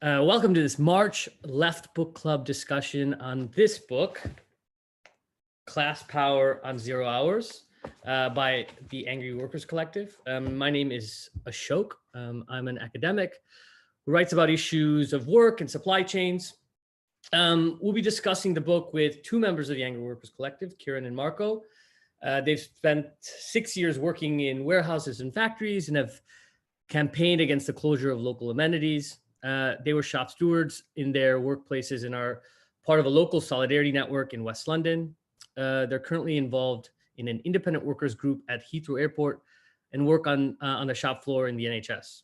Welcome to this March Left Book Club discussion on this book, Class Power on 0 Hours, by the AngryWorkers Collective. My name is Ashok. I'm an academic who writes about issues of work and supply chains. We'll be discussing the book with two members of the AngryWorkers Collective, Kieran and Marco. They've spent 6 years working in warehouses and factories and have campaigned against the closure of local amenities. They were shop stewards in their workplaces and are part of a local solidarity network in West London. They're currently involved in an independent workers group at Heathrow Airport and work on the shop floor in the NHS.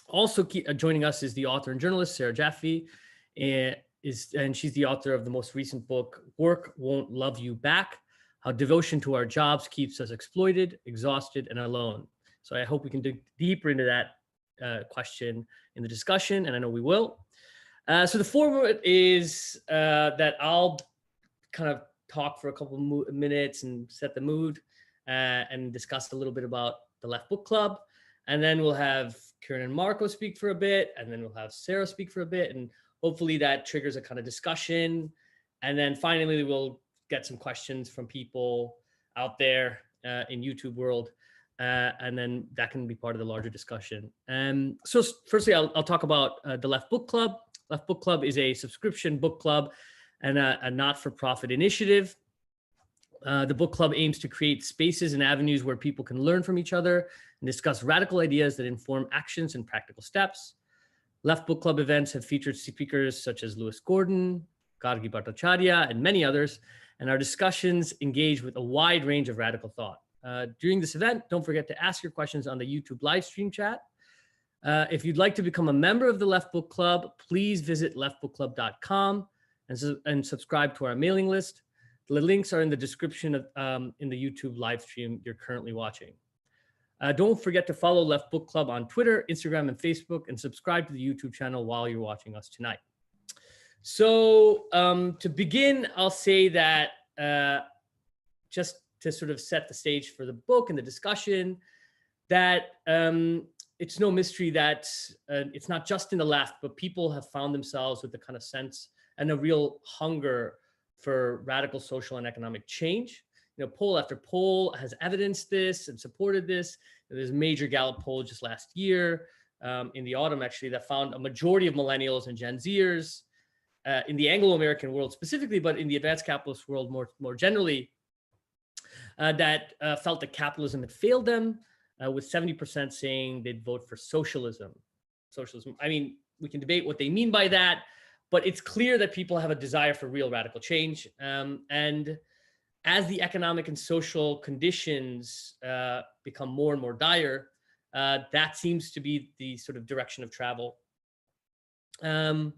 Also joining us is the author and journalist, Sarah Jaffe, and she's the author of the most recent book, Work Won't Love You Back: How Devotion to Our Jobs Keeps Us Exploited, Exhausted, and Alone. So I hope we can dig deeper into that question in the discussion, and I know we will. So the format is that I'll kind of talk for a couple of minutes and set the mood and discuss a little bit about the Left Book Club. And then we'll have Kieran and Marco speak for a bit, and then we'll have Sarah speak for a bit, and hopefully that triggers a kind of discussion. And then finally, we'll get some questions from people out there in YouTube world. And then that can be part of the larger discussion. So firstly, I'll talk about the Left Book Club. Left Book Club is a subscription book club and a not-for-profit initiative. The book club aims to create spaces and avenues where people can learn from each other and discuss radical ideas that inform actions and practical steps. Left Book Club events have featured speakers such as Lewis Gordon, Gargi Bhattacharya, and many others, and our discussions engage with a wide range of radical thought. During this event, don't forget to ask your questions on the YouTube Livestream chat. If you'd like to become a member of the Left Book Club, please visit leftbookclub.com and subscribe to our mailing list. The links are in the description of, in the YouTube Livestream you're currently watching. Don't forget to follow Left Book Club on Twitter, Instagram, and Facebook, and subscribe to the YouTube channel while you're watching us tonight. So to begin, I'll say that just to sort of set the stage for the book and the discussion, that it's no mystery that it's not just in the left, but people have found themselves with a kind of sense and a real hunger for radical social and economic change. You know, poll after poll has evidenced this and supported this. There's a major Gallup poll just last year in the autumn, actually, that found a majority of millennials and Gen Zers in the Anglo-American world specifically, but in the advanced capitalist world more generally, that felt that capitalism had failed them, with 70% saying they'd vote for socialism. Socialism, I mean, we can debate what they mean by that, but it's clear that people have a desire for real radical change. And as the economic and social conditions become more and more dire, that seems to be the sort of direction of travel. And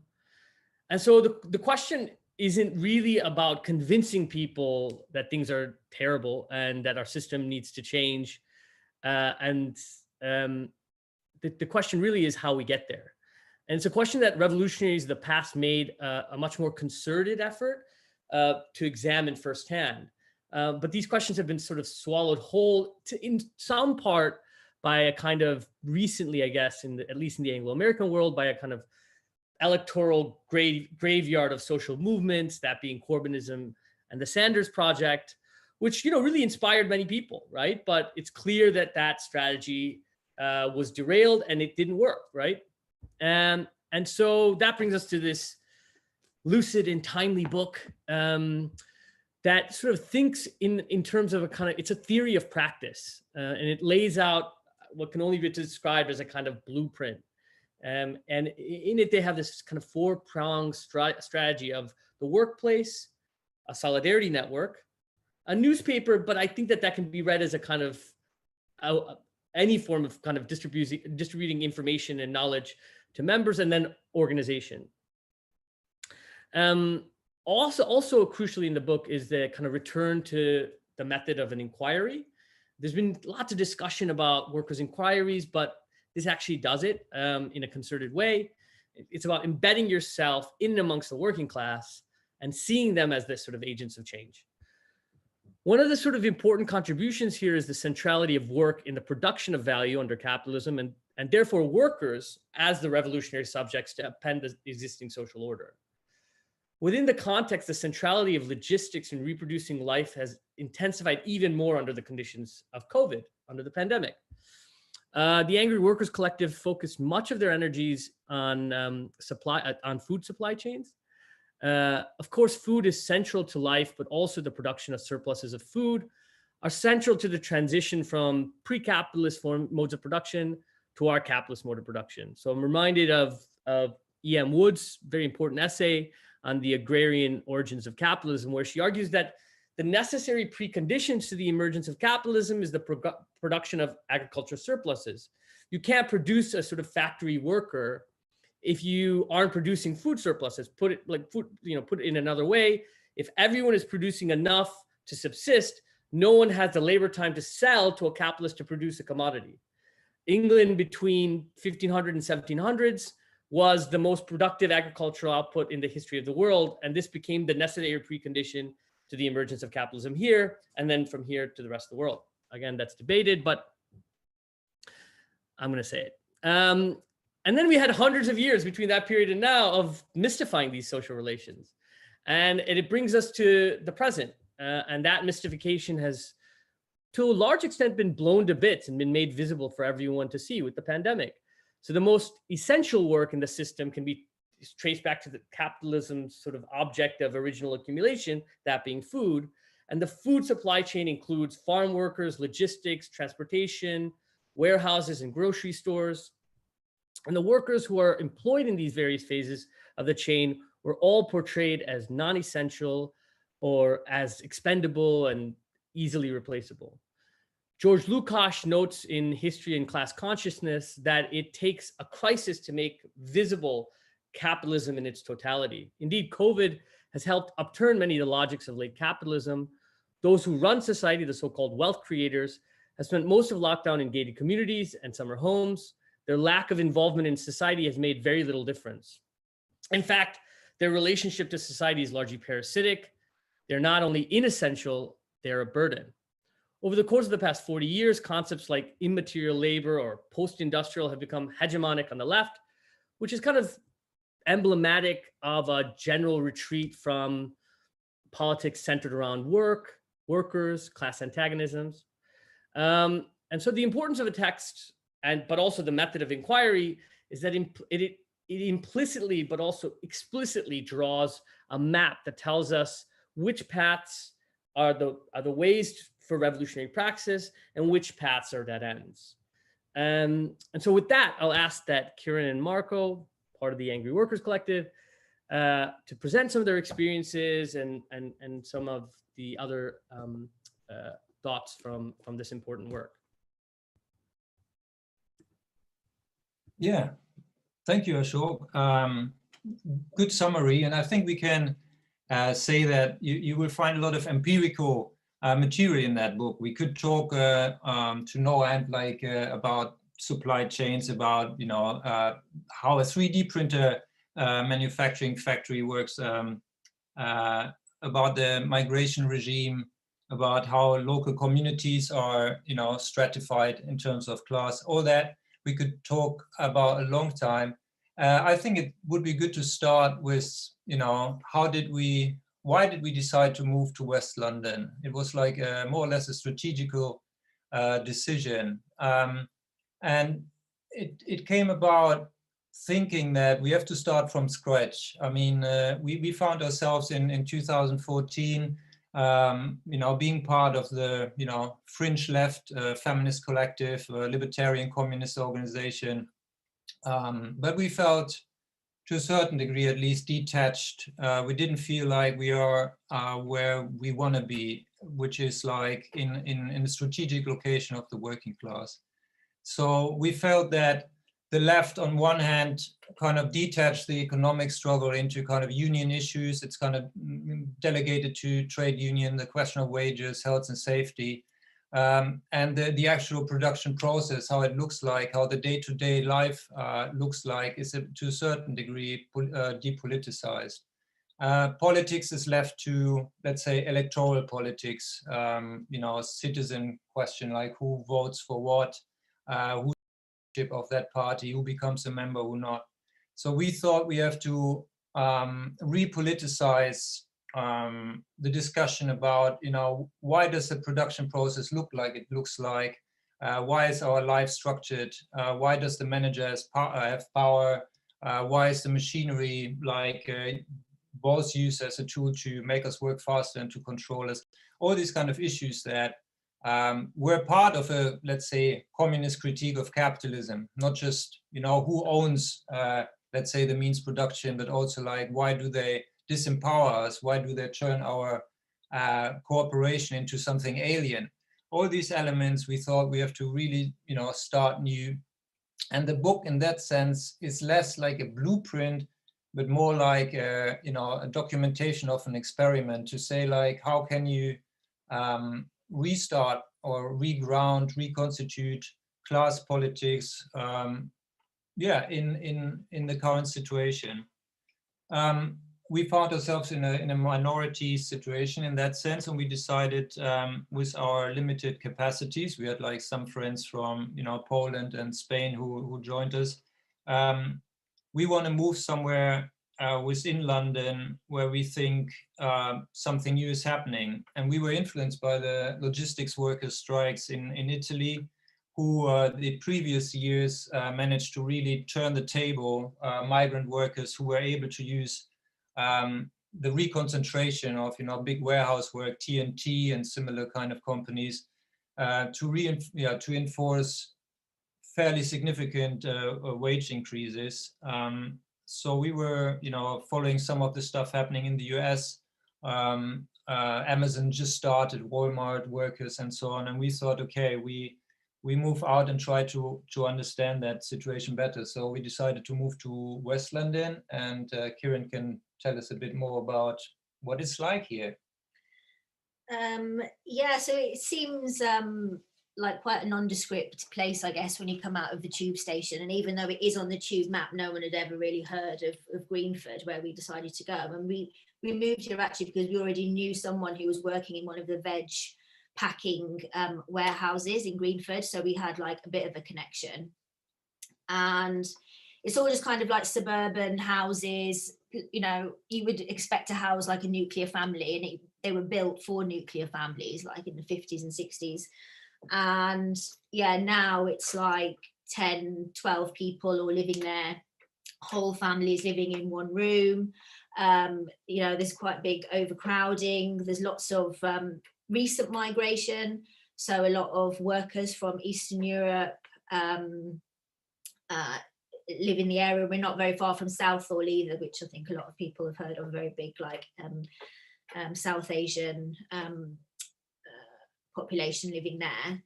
so the question isn't really about convincing people that things are terrible and that our system needs to change. The question really is how we get there. And it's a question that revolutionaries of the past made a much more concerted effort to examine firsthand. But these questions have been sort of swallowed whole in some part by a kind of recently, I guess, at least in the Anglo-American world, by a kind of electoral graveyard of social movements, that being Corbynism and the Sanders Project, which, you know, really inspired many people, right? But it's clear that that strategy was derailed and it didn't work, right? And so that brings us to this lucid and timely book that sort of thinks in terms of a kind of, it's a theory of practice, and it lays out what can only be described as a kind of blueprint. And in it, they have this kind of four-pronged strategy of the workplace, a solidarity network, a newspaper, but I think that can be read as a kind of any form of kind of distributing information and knowledge to members, and then organization. Also crucially in the book is the kind of return to the method of an inquiry. There's been lots of discussion about workers' inquiries, but this actually does it in a concerted way. It's about embedding yourself in and amongst the working class and seeing them as this sort of agents of change. One of the sort of important contributions here is the centrality of work in the production of value under capitalism, and and therefore workers as the revolutionary subjects to upend the existing social order. Within the context, the centrality of logistics in reproducing life has intensified even more under the conditions of COVID, under the pandemic. The Angry Workers Collective focused much of their energies on food supply chains. Of course, food is central to life, but also the production of surpluses of food are central to the transition from pre-capitalist modes of production to our capitalist mode of production. So I'm reminded of E.M. Wood's very important essay on the agrarian origins of capitalism, where she argues that the necessary preconditions to the emergence of capitalism is the production of agricultural surpluses. You can't produce a sort of factory worker if you aren't producing food surpluses. Put it in another way, if everyone is producing enough to subsist, no one has the labor time to sell to a capitalist to produce a commodity. England between 1500 and 1700s was the most productive agricultural output in the history of the world, and this became the necessary precondition to the emergence of capitalism here, and then from here to the rest of the world. Again, that's debated, but I'm going to say it. And then we had hundreds of years between that period and now of mystifying these social relations. And it brings us to the present. And that mystification has, to a large extent, been blown to bits and been made visible for everyone to see with the pandemic. So the most essential work in the system can be traced back to the capitalism's sort of object of original accumulation, that being food. And the food supply chain includes farm workers, logistics, transportation, warehouses, and grocery stores. And the workers who are employed in these various phases of the chain were all portrayed as non-essential or as expendable and easily replaceable. George Lukács notes in History and Class Consciousness that it takes a crisis to make visible capitalism in its totality. Indeed, COVID has helped upturn many of the logics of late capitalism. Those who run society, the so-called wealth creators, have spent most of lockdown in gated communities and summer homes. Their lack of involvement in society has made very little difference. In fact, their relationship to society is largely parasitic. They're not only inessential, they're a burden. Over the course of the past 40 years, concepts like immaterial labor or post-industrial have become hegemonic on the left, which is kind of emblematic of a general retreat from politics centered around work, workers, class antagonisms. And so the importance of a text, but also the method of inquiry, is that it implicitly but also explicitly draws a map that tells us which paths are the ways for revolutionary praxis and which paths are dead ends. And so with that, I'll ask that Kieran and Marco, part of the Angry Workers Collective, to present some of their experiences and some of the other thoughts from this important work. Yeah, thank you, Ashok. Good summary, and I think we can say that you will find a lot of empirical material in that book. We could talk to no end, about supply chains, about how a 3D printer manufacturing factory works, about the migration regime, about how local communities are stratified in terms of class. All that we could talk about a long time. I think it would be good to start with why did we decide to move to West London? It was like more or less a strategical decision. And it came about thinking that we have to start from scratch. I mean, we found ourselves in 2014, being part of the, fringe left feminist collective, libertarian communist organization. But we felt, to a certain degree at least, detached. We didn't feel like we are where we want to be, which is like in the strategic location of the working class. So we felt that the left, on one hand, kind of detached the economic struggle into kind of union issues. It's kind of delegated to trade union, the question of wages, health and safety, and the actual production process, how it looks like, how the day-to-day life looks like, is to a certain degree depoliticized. Politics is left to, let's say, electoral politics, citizen question like who votes for what, who of that party, who becomes a member, who not. So we thought we have to repoliticize the discussion about, why does the production process look like it looks like? Why is our life structured? Why does the manager have power? Why is the machinery was used as a tool to make us work faster and to control us? All these kind of issues that were part of a, let's say, communist critique of capitalism, not just, who owns, let's say, the means production, but also like, why do they disempower us? Why do they turn our cooperation into something alien? All these elements, we thought we have to really, start new. And the book in that sense is less like a blueprint, but more like a documentation of an experiment to say, like, how can you restart or reground, reconstitute class politics, in the current situation. We found ourselves in a minority situation in that sense, and we decided with our limited capacities, we had like some friends from Poland and Spain who joined us. We want to move somewhere within London where we think something new is happening. And we were influenced by the logistics workers' strikes in Italy, who the previous years managed to really turn the table, migrant workers who were able to use the reconcentration of big warehouse work, TNT and similar kind of companies, to enforce fairly significant wage increases. So we were, following some of the stuff happening in the US. Amazon just started, Walmart workers and so on, and we thought, okay, we move out and try to understand that situation better. So we decided to move to West London, and Kieran can tell us a bit more about what it's like here. Yeah, so it seems like quite a nondescript place, I guess, when you come out of the tube station. And even though it is on the tube map, no one had ever really heard of Greenford, where we decided to go. And we moved here actually because we already knew someone who was working in one of the veg packing warehouses in Greenford, so we had like a bit of a connection. And it's all just kind of like suburban houses, you would expect to house like a nuclear family, and they were built for nuclear families like in the 50s and 60s. And yeah, now it's like 10, 12 people all living there, whole families living in one room. There's quite big overcrowding. There's lots of recent migration, so a lot of workers from Eastern Europe live in the area. We're not very far from Southall either, which I think a lot of people have heard of, a very big like South Asian population living there.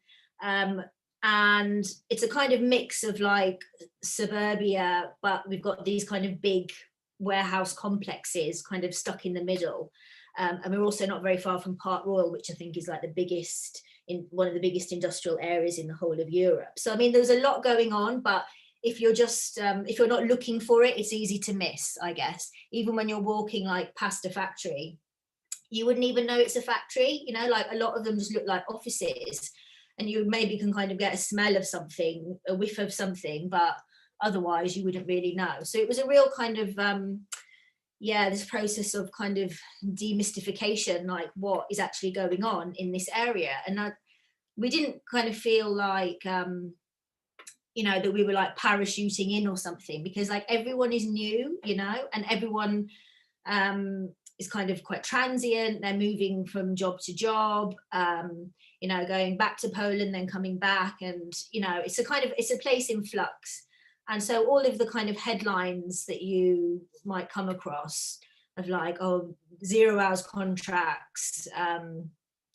And it's a kind of mix of like suburbia, but we've got these kind of big warehouse complexes kind of stuck in the middle. And we're also not very far from Park Royal, which I think is like one of the biggest industrial areas in the whole of Europe. So, I mean, there's a lot going on, but if you're just, if you're not looking for it, it's easy to miss, I guess. Even when you're walking like past a factory, you wouldn't even know it's a factory, like a lot of them just look like offices, and you maybe can kind of get a smell of something, a whiff of something, but otherwise you wouldn't really know. So it was a real kind of, this process of kind of demystification, like what is actually going on in this area. And we didn't kind of feel like, that we were like parachuting in or something, because like everyone is new, and everyone is kind of quite transient. They're moving from job to job, going back to Poland, then coming back. And, it's a place in flux. And so all of the kind of headlines that you might come across of like, 0 hours contracts,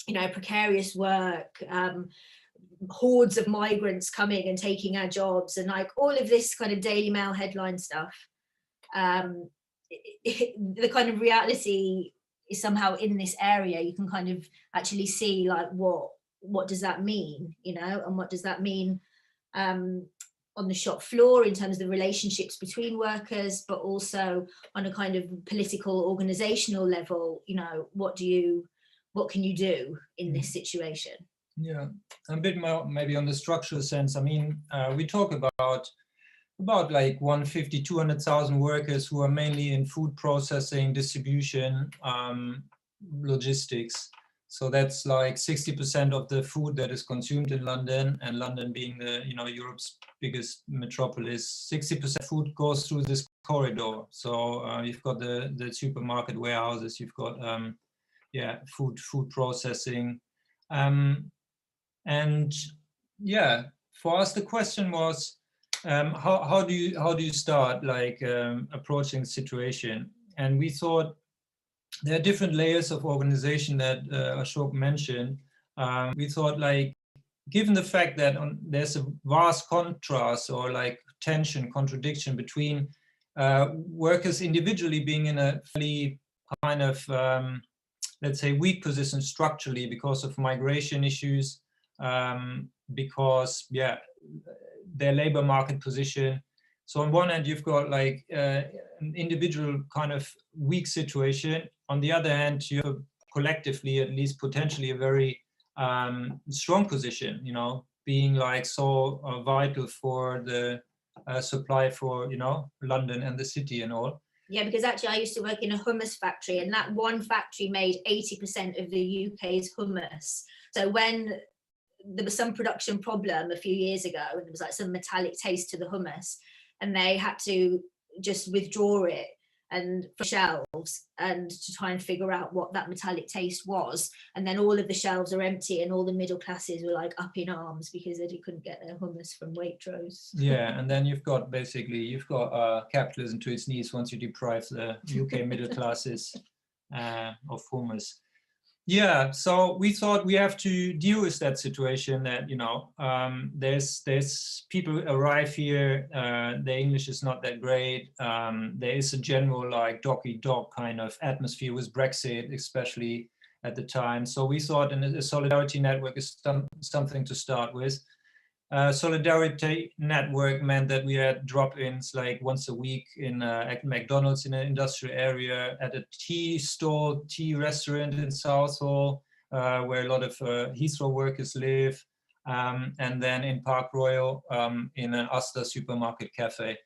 precarious work, hordes of migrants coming and taking our jobs, and like all of this kind of Daily Mail headline stuff, the kind of reality is somehow in this area. You can kind of actually see like what does that mean, and what does that mean on the shop floor in terms of the relationships between workers, but also on a kind of political organizational level, what can you do in this situation? Yeah, a bit more maybe on the structural sense. I mean, we talk about like 150, 200,000 workers who are mainly in food processing, distribution, logistics. So that's like 60% of the food that is consumed in London, and London being the, Europe's biggest metropolis, 60% food goes through this corridor. So you've got the supermarket warehouses, you've got food processing, and yeah, for us the question was, how do you start like approaching the situation? And we thought there are different layers of organization that Ashok mentioned. We thought, like, given the fact that there's a vast contrast or like tension, contradiction between workers individually being in a fairly kind of let's say weak position structurally because of migration issues, because their labor market position. So on one hand, you've got like an individual kind of weak situation. On the other hand, you're collectively, at least potentially, a very strong position, being like so vital for the supply for, London and the city and all. Yeah, because actually I used to work in a hummus factory, and that one factory made 80% of the UK's hummus. So when there was some production problem a few years ago, and there was like some metallic taste to the hummus, and they had to just withdraw it and for shelves and to try and figure out what that metallic taste was. And then all of the shelves are empty, and all the middle classes were like up in arms because they couldn't get their hummus from Waitrose. Yeah, and then you've got capitalism to its knees once you deprive the UK middle classes of hummus. Yeah, so we thought we have to deal with that situation that, there's people arrive here, their English is not that great. There is a general like dog-eat-dog kind of atmosphere with Brexit, especially at the time. So we thought a solidarity network is something to start with. Solidarity network meant that we had drop-ins like once a week at McDonald's in an industrial area, at a tea restaurant in Southall, where a lot of Heathrow workers live, and then in Park Royal in an Asda supermarket cafe.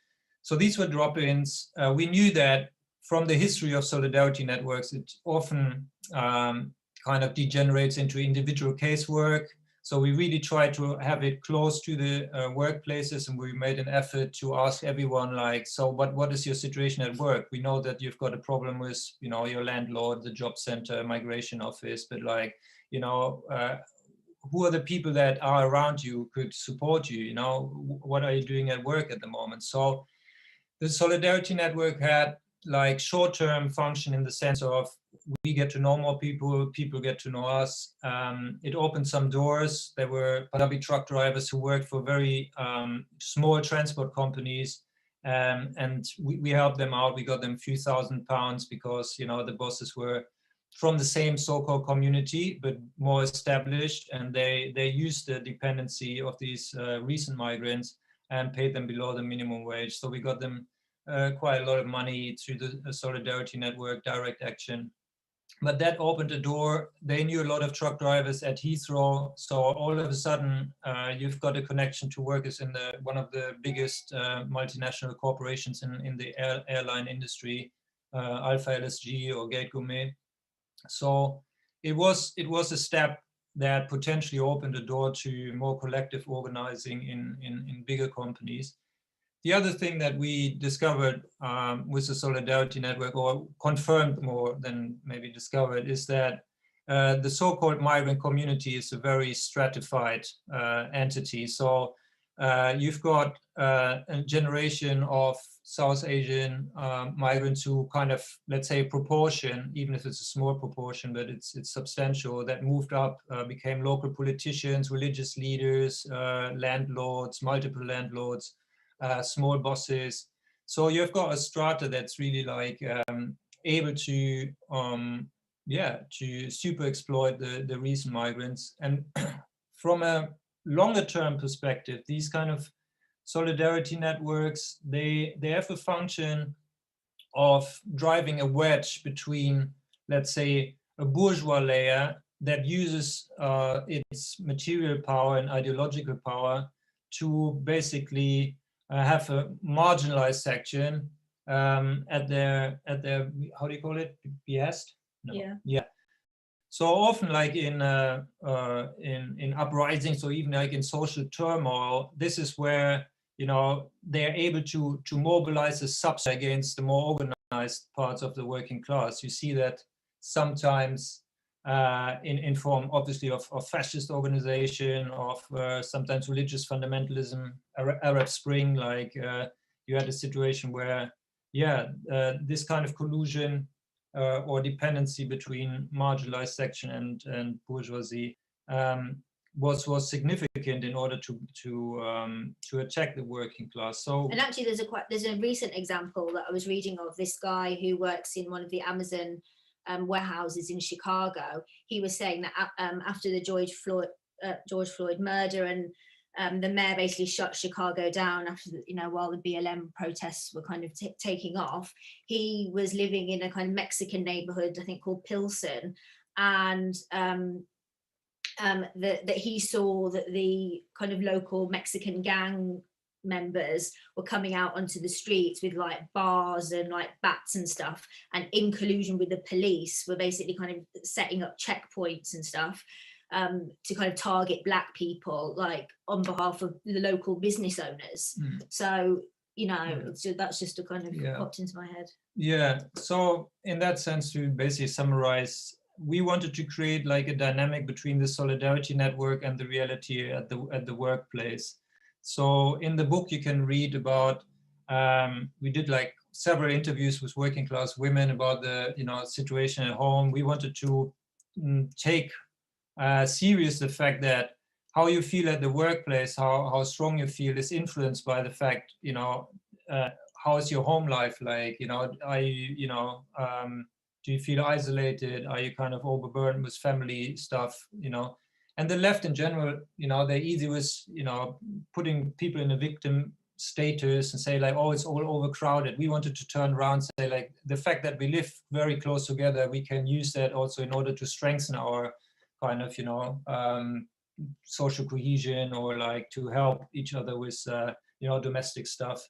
So these were drop-ins. We knew that from the history of solidarity networks, it often kind of degenerates into individual casework. So we really tried to have it close to the workplaces, and we made an effort to ask everyone, like, so what is your situation at work? We know that you've got a problem with, your landlord, the job center, migration office, but like, who are the people that are around you who could support you? What are you doing at work at the moment? So the Solidarity Network had like short-term function in the sense of we get to know more people, people get to know us. It opened some doors. There were Punjabi truck drivers who worked for very small transport companies, and we helped them out. We got them a few £1,000 because the bosses were from the same so-called community but more established, and they used the dependency of these recent migrants and paid them below the minimum wage. So we got them quite a lot of money through the Solidarity Network, direct action. But that opened a door. They knew a lot of truck drivers at Heathrow. So all of a sudden, you've got a connection to workers in one of the biggest multinational corporations in the airline industry, Alpha LSG or Gate Gourmet. So it was a step that potentially opened a door to more collective organizing in bigger companies. The other thing that we discovered with the Solidarity Network, or confirmed more than maybe discovered, is that the so-called migrant community is a very stratified entity. So you've got a generation of South Asian migrants who kind of, let's say, proportion, even if it's a small proportion, but it's substantial, that moved up, became local politicians, religious leaders, landlords, multiple landlords, small bosses. So you've got a strata that's really like able to super exploit the recent migrants. And from a longer term perspective, these kind of solidarity networks, they have a function of driving a wedge between, let's say, a bourgeois layer that uses its material power and ideological power to basically have a marginalized section at their how do you call it, behest? No. Yeah. So often, like in uprisings, or even like in social turmoil, this is where, you know, they're able to mobilize a subset against the more organized parts of the working class. You see that sometimes in form, obviously, of fascist organization, of sometimes religious fundamentalism, Arab Spring. Like you had a situation where, yeah, this kind of collusion or dependency between marginalized section and bourgeoisie was significant in order to attack the working class. So, and actually, there's a recent example that I was reading of this guy who works in one of the Amazon warehouses in Chicago. He was saying that after the George Floyd murder, and the mayor basically shut Chicago down after, you know, while the BLM protests were kind of taking off. He was living in a kind of Mexican neighborhood, I think called Pilsen, and that he saw that the kind of local Mexican gang members were coming out onto the streets with like bars and like bats and stuff, and in collusion with the police were basically kind of setting up checkpoints and stuff to kind of target Black people, like on behalf of the local business owners. So, you know, so that's just a kind of popped into my head. Yeah, so in that sense, to basically summarize, we wanted to create like a dynamic between the solidarity network and the reality at the workplace. So in the book you can read about, we did like several interviews with working class women about the, you know, situation at home. We wanted to take serious the fact that how you feel at the workplace, how strong you feel, is influenced by the fact, you know, how is your home life like? You know, are you, you know, do you feel isolated? Are you kind of overburdened with family stuff? You know, and the left in general, you know, they're easy with, you know, putting people in a victim status and say like, oh, it's all overcrowded. We wanted to turn around and say like, the fact that we live very close together, we can use that also in order to strengthen our kind of, you know, social cohesion, or like to help each other with, you know, domestic stuff.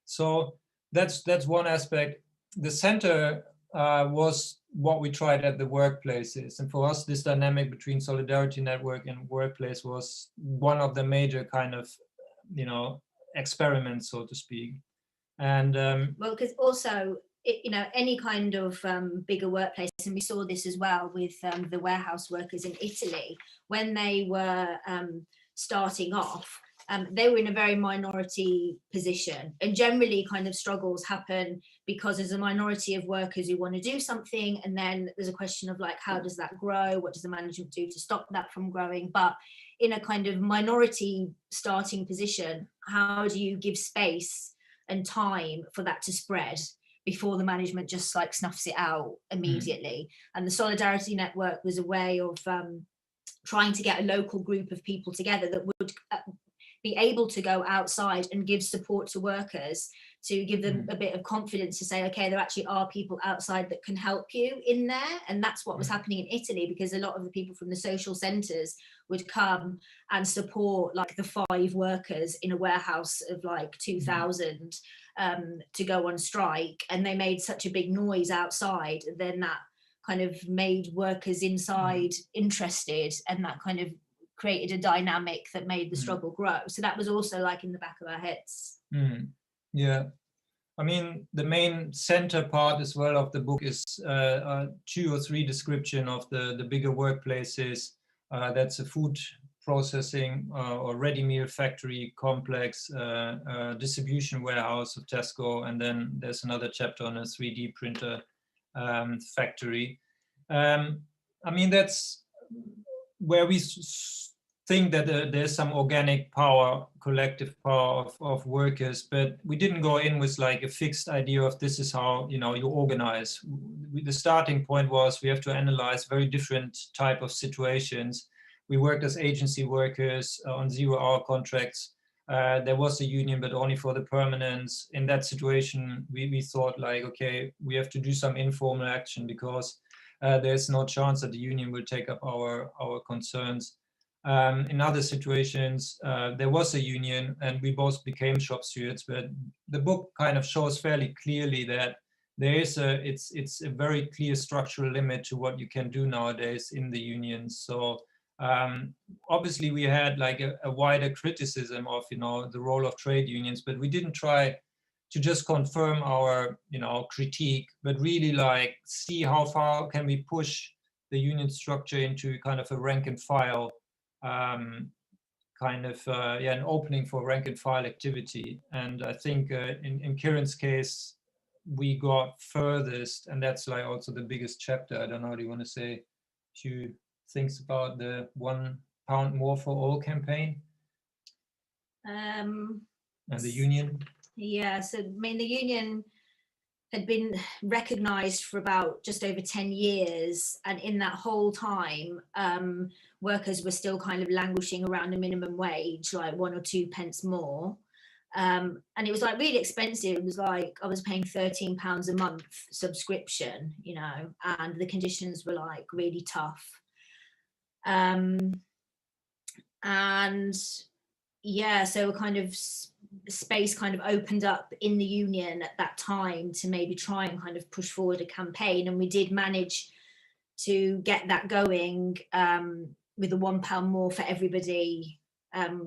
So that's one aspect. The center was what we tried at the workplaces. And for us, this dynamic between solidarity network and workplace was one of the major kind of, you know, experiments, so to speak. And well, because also, you know, any kind of bigger workplace, and we saw this as well with the warehouse workers in Italy, when they were starting off, they were in a very minority position, and generally kind of struggles happen because there's a minority of workers who want to do something, and then there's a question of like, how does that grow? What does the management do to stop that from growing? But in a kind of minority starting position, how do you give space and time for that to spread before the management just like snuffs it out immediately? And the solidarity network was a way of trying to get a local group of people together that would be able to go outside and give support to workers, to give them a bit of confidence to say, okay, there actually are people outside that can help you in there. And that's what was happening in Italy, because a lot of the people from the social centres would come and support like the 5 workers in a warehouse of like 2,000 to go on strike. And they made such a big noise outside, then that kind of made workers inside interested, and that kind of created a dynamic that made the struggle grow. So that was also like in the back of our heads. Yeah, I mean, the main center part as well of the book is 2 or 3 description of the bigger workplaces. That's a food processing or ready meal factory complex, distribution warehouse of Tesco, and then there's another chapter on a 3D printer factory. I mean, that's where we think that there's some organic power, collective power of workers, but we didn't go in with like a fixed idea of this is how, you know, you organize. The starting point was we have to analyze very different type of situations. We worked as agency workers on 0-hour contracts. There was a union, but only for the permanents. In that situation, we thought like, okay, we have to do some informal action, because there's no chance that the union will take up our concerns. In other situations, there was a union and we both became shop stewards, but the book kind of shows fairly clearly that there is it's a very clear structural limit to what you can do nowadays in the unions. So obviously we had like a wider criticism of, you know, the role of trade unions, but we didn't try to just confirm our, you know, critique, but really like see how far can we push the union structure into kind of a rank and file an opening for rank and file activity. And I think in Kieran's case, we got furthest, and that's like also the biggest chapter. I don't know, do you want to say a few things about the £1 more for all campaign and the union? Yeah, so I mean, the union had been recognised for about just over 10 years, and in that whole time, workers were still kind of languishing around the minimum wage, like 1 or 2 pence more. And it was like really expensive. It was like I was paying £13 a month subscription, you know, and the conditions were like really tough. And yeah, so a kind of space kind of opened up in the union at that time to maybe try and kind of push forward a campaign, and we did manage to get that going with the £1 more for everybody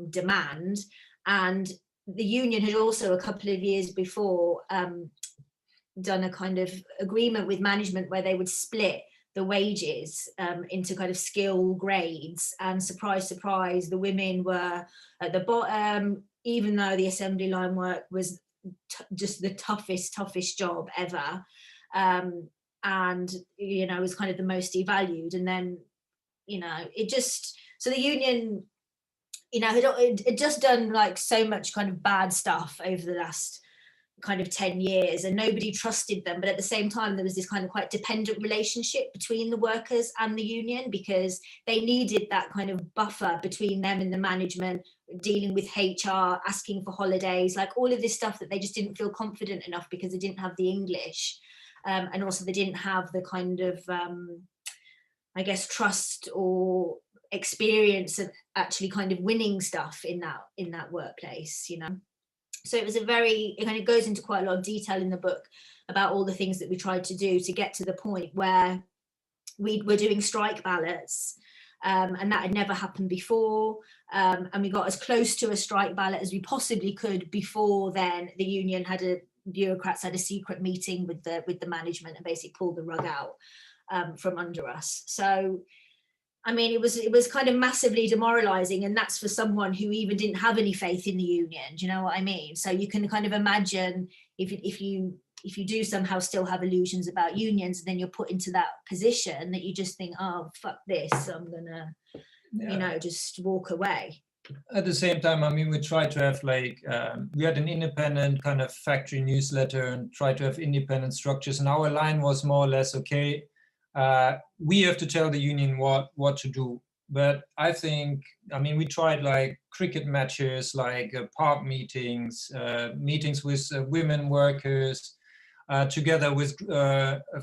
demand. And the union had also a couple of years before done a kind of agreement with management where they would split the wages into kind of skill grades, and surprise, surprise, the women were at the bottom, even though the assembly line work was just the toughest job ever. And, you know, it was kind of the most devalued. And then, you know, it just, so the union, you know, it just done like so much kind of bad stuff over the last kind of 10 years, and nobody trusted them. But at the same time, there was this kind of quite dependent relationship between the workers and the union, because they needed that kind of buffer between them and the management, dealing with HR, asking for holidays, like all of this stuff that they just didn't feel confident enough because they didn't have the English. And also they didn't have the kind of, I guess, trust or experience of actually kind of winning stuff in that workplace, you know. So it was it kind of goes into quite a lot of detail in the book about all the things that we tried to do to get to the point where we were doing strike ballots, and that had never happened before. And we got as close to a strike ballot as we possibly could before then. The union bureaucrats had a secret meeting with the management and basically pulled the rug out from under us. So I mean, it was kind of massively demoralizing, and that's for someone who even didn't have any faith in the union. Do you know what I mean? So you can kind of imagine if you do somehow still have illusions about unions, then you're put into that position that you just think, oh, fuck this, I'm gonna, you know, just walk away. At the same time, I mean, we tried to have like, we had an independent kind of factory newsletter and tried to have independent structures. And our line was more or less, okay, we have to tell the union what to do. But I think, I mean, we tried like cricket matches, like park meetings, meetings with women workers, together with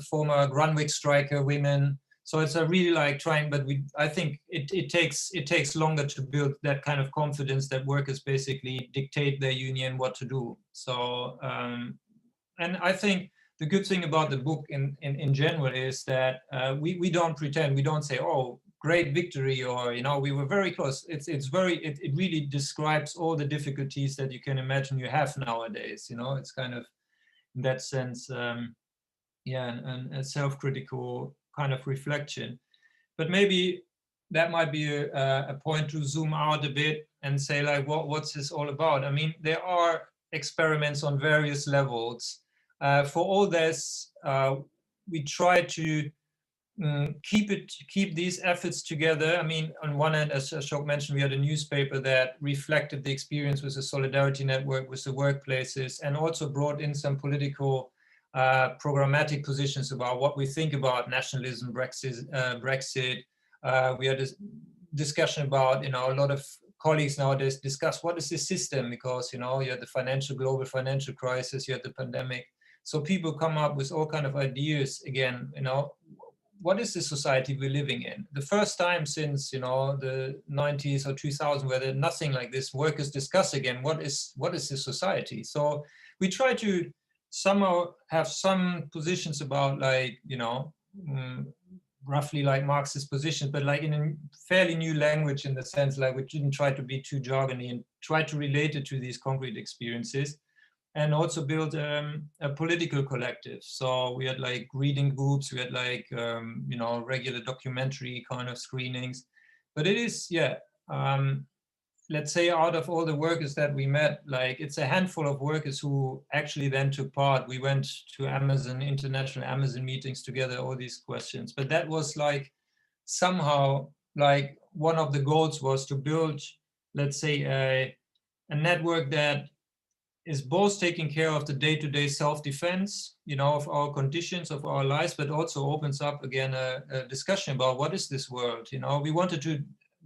former Grunwick striker women. So it's a really like trying, but I think it takes longer to build that kind of confidence that workers basically dictate their union what to do. So, and I think the good thing about the book in general is that we don't pretend, we don't say, oh, great victory, or, you know, we were very close. It really describes all the difficulties that you can imagine you have nowadays. You know, it's kind of in that sense, and a self-critical kind of reflection. But maybe that might be a point to zoom out a bit and say, like, what's this all about? I mean, there are experiments on various levels. For all this, we try to keep these efforts together. I mean, on one hand, as Ashok mentioned, we had a newspaper that reflected the experience with the solidarity network, with the workplaces, and also brought in some political programmatic positions about what we think about nationalism, Brexit. We had a discussion about, you know, a lot of colleagues nowadays discuss what is the system, because, you know, you had the global financial crisis, you had the pandemic. So people come up with all kind of ideas again, you know, what is the society we're living in? The first time since, you know, the 90s or 2000, where there's nothing like this, workers discuss again, what is the society? So we try to somehow have some positions about, like, you know, roughly like Marxist positions, but like in a fairly new language, in the sense like we didn't try to be too jargony and try to relate it to these concrete experiences. And also build a political collective. So we had like reading groups, we had like, you know, regular documentary kind of screenings. But it is, yeah, let's say out of all the workers that we met, like it's a handful of workers who actually then took part. We went to Amazon, international Amazon meetings together, all these questions. But that was like somehow like one of the goals was to build, let's say, a network that is both taking care of the day-to-day self-defense, you know, of our conditions, of our lives, but also opens up again a discussion about what is this world. You know, we wanted to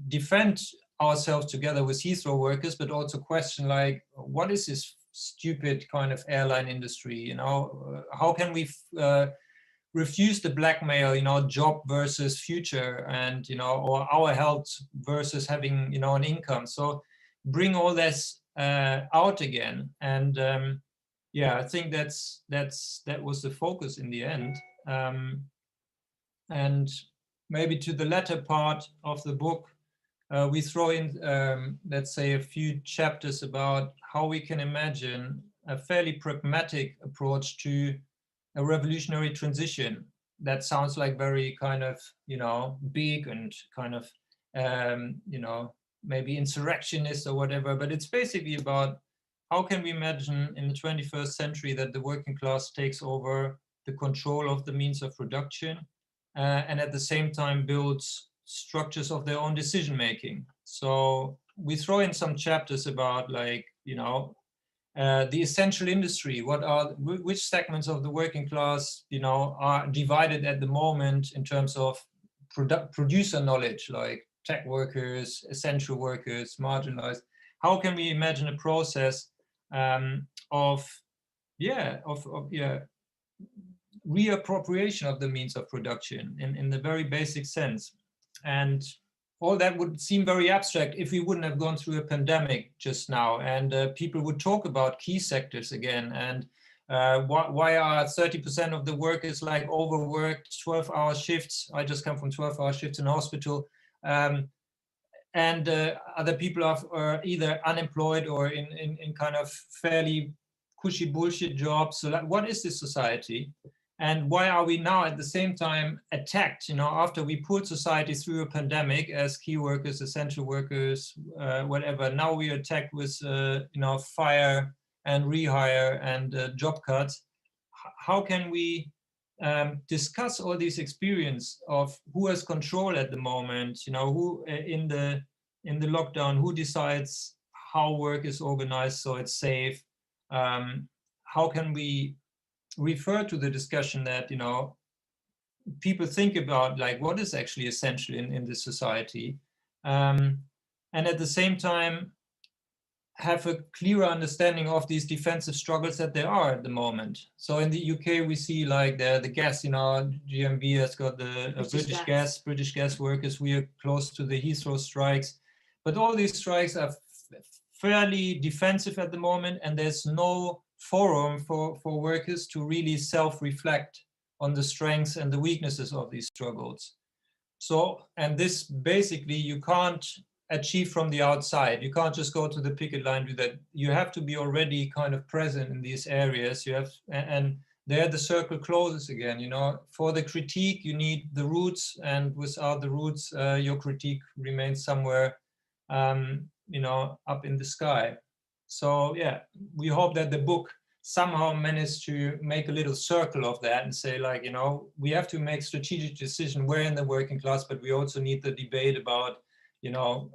defend ourselves together with Heathrow workers, but also question like, what is this stupid kind of airline industry? You know, how can we refuse the blackmail, you know, job versus future, and, you know, or our health versus having, you know, an income. So bring all this out again. And yeah, I think that was the focus in the end. And maybe to the latter part of the book, we throw in, let's say, a few chapters about how we can imagine a fairly pragmatic approach to a revolutionary transition. That sounds like very kind of, you know, big and kind of, you know, maybe insurrectionist or whatever, but it's basically about how can we imagine in the 21st century that the working class takes over the control of the means of production, and at the same time builds structures of their own decision making. So we throw in some chapters about, like, you know, the essential industry, which segments of the working class, you know, are divided at the moment in terms of producer knowledge, like tech workers, essential workers, marginalized. How can we imagine a process of reappropriation of the means of production in the very basic sense? And all that would seem very abstract if we wouldn't have gone through a pandemic just now, and people would talk about key sectors again, and why are 30% of the workers like overworked, 12-hour shifts? I just come from 12-hour shifts in hospital. And other people are either unemployed or in kind of fairly cushy bullshit jobs. So like, what is this society? And why are we now at the same time attacked, you know, after we pulled society through a pandemic as key workers, essential workers, whatever. Now we are attacked with, you know, fire and rehire and job cuts. How can we discuss all these experience of who has control at the moment, you know, who in the lockdown, who decides how work is organized so it's safe? How can we refer to the discussion that, you know, people think about, like, what is actually essential in this society, and at the same time have a clearer understanding of these defensive struggles that there are at the moment. So in the UK, we see like the gas, you know, GMB has got the British gas workers. We are close to the Heathrow strikes, but all these strikes are fairly defensive at the moment, and there's no forum for workers to really self-reflect on the strengths and the weaknesses of these struggles. So, and this basically you can't achieve from the outside. You can't just go to the picket line, do that. You have to be already kind of present in these areas. You have, and there the circle closes again, you know. For the critique, you need the roots, and without the roots, your critique remains somewhere, you know, up in the sky. So yeah, we hope that the book somehow managed to make a little circle of that and say, like, you know, we have to make strategic decision. We're in the working class, but we also need the debate about, you know,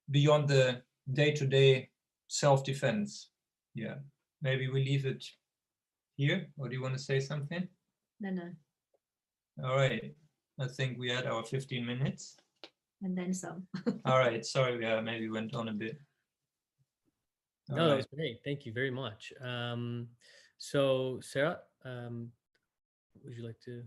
beyond the day-to-day self-defense. Yeah, maybe we leave it here, or do you want to say something? No. All right, I think we had our 15 minutes. And then some. All right, sorry, maybe went on a bit. No, that was great. Thank you very much. So Sarah, would you like to?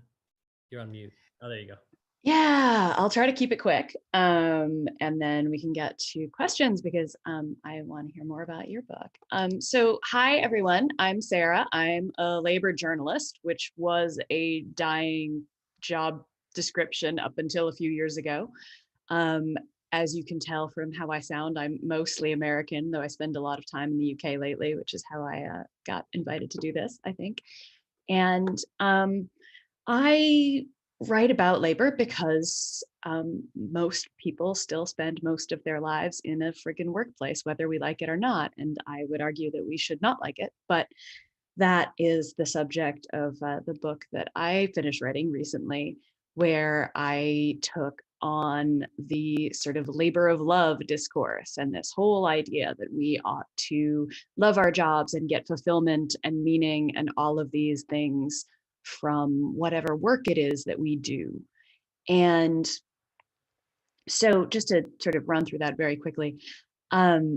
You're on mute. Oh, there you go. Yeah, I'll try to keep it quick. And then we can get to questions because I want to hear more about your book. So hi, everyone. I'm Sarah. I'm a labor journalist, which was a dying job description up until a few years ago. As you can tell from how I sound, I'm mostly American, though I spend a lot of time in the UK lately, which is how I got invited to do this, I think. And I write about labor because most people still spend most of their lives in a friggin' workplace, whether we like it or not. And I would argue that we should not like it, but that is the subject of the book that I finished writing recently, where I took on the sort of labor of love discourse and this whole idea that we ought to love our jobs and get fulfillment and meaning and all of these things from whatever work it is that we do. And so just to sort of run through that very quickly, I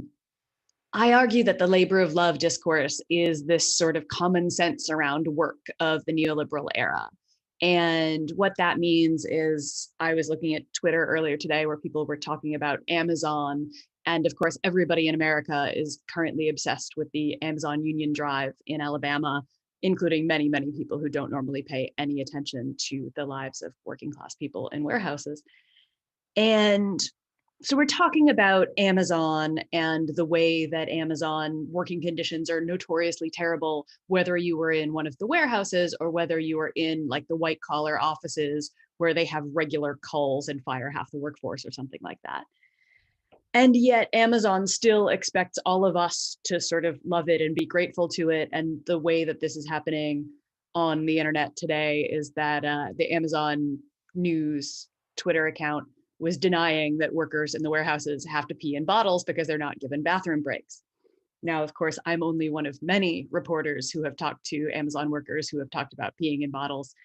argue that the labor of love discourse is this sort of common sense around work of the neoliberal era. And what that means is, I was looking at Twitter earlier today where people were talking about Amazon. And of course, everybody in America is currently obsessed with the Amazon Union Drive in Alabama, including many, many people who don't normally pay any attention to the lives of working class people in warehouses. And so we're talking about Amazon and the way that Amazon working conditions are notoriously terrible, whether you were in one of the warehouses or whether you are in like the white collar offices where they have regular culls and fire half the workforce or something like that. And yet Amazon still expects all of us to sort of love it and be grateful to it. And the way that this is happening on the internet today is that the Amazon News Twitter account was denying that workers in the warehouses have to pee in bottles because they're not given bathroom breaks. Now, of course, I'm only one of many reporters who have talked to Amazon workers who have talked about peeing in bottles.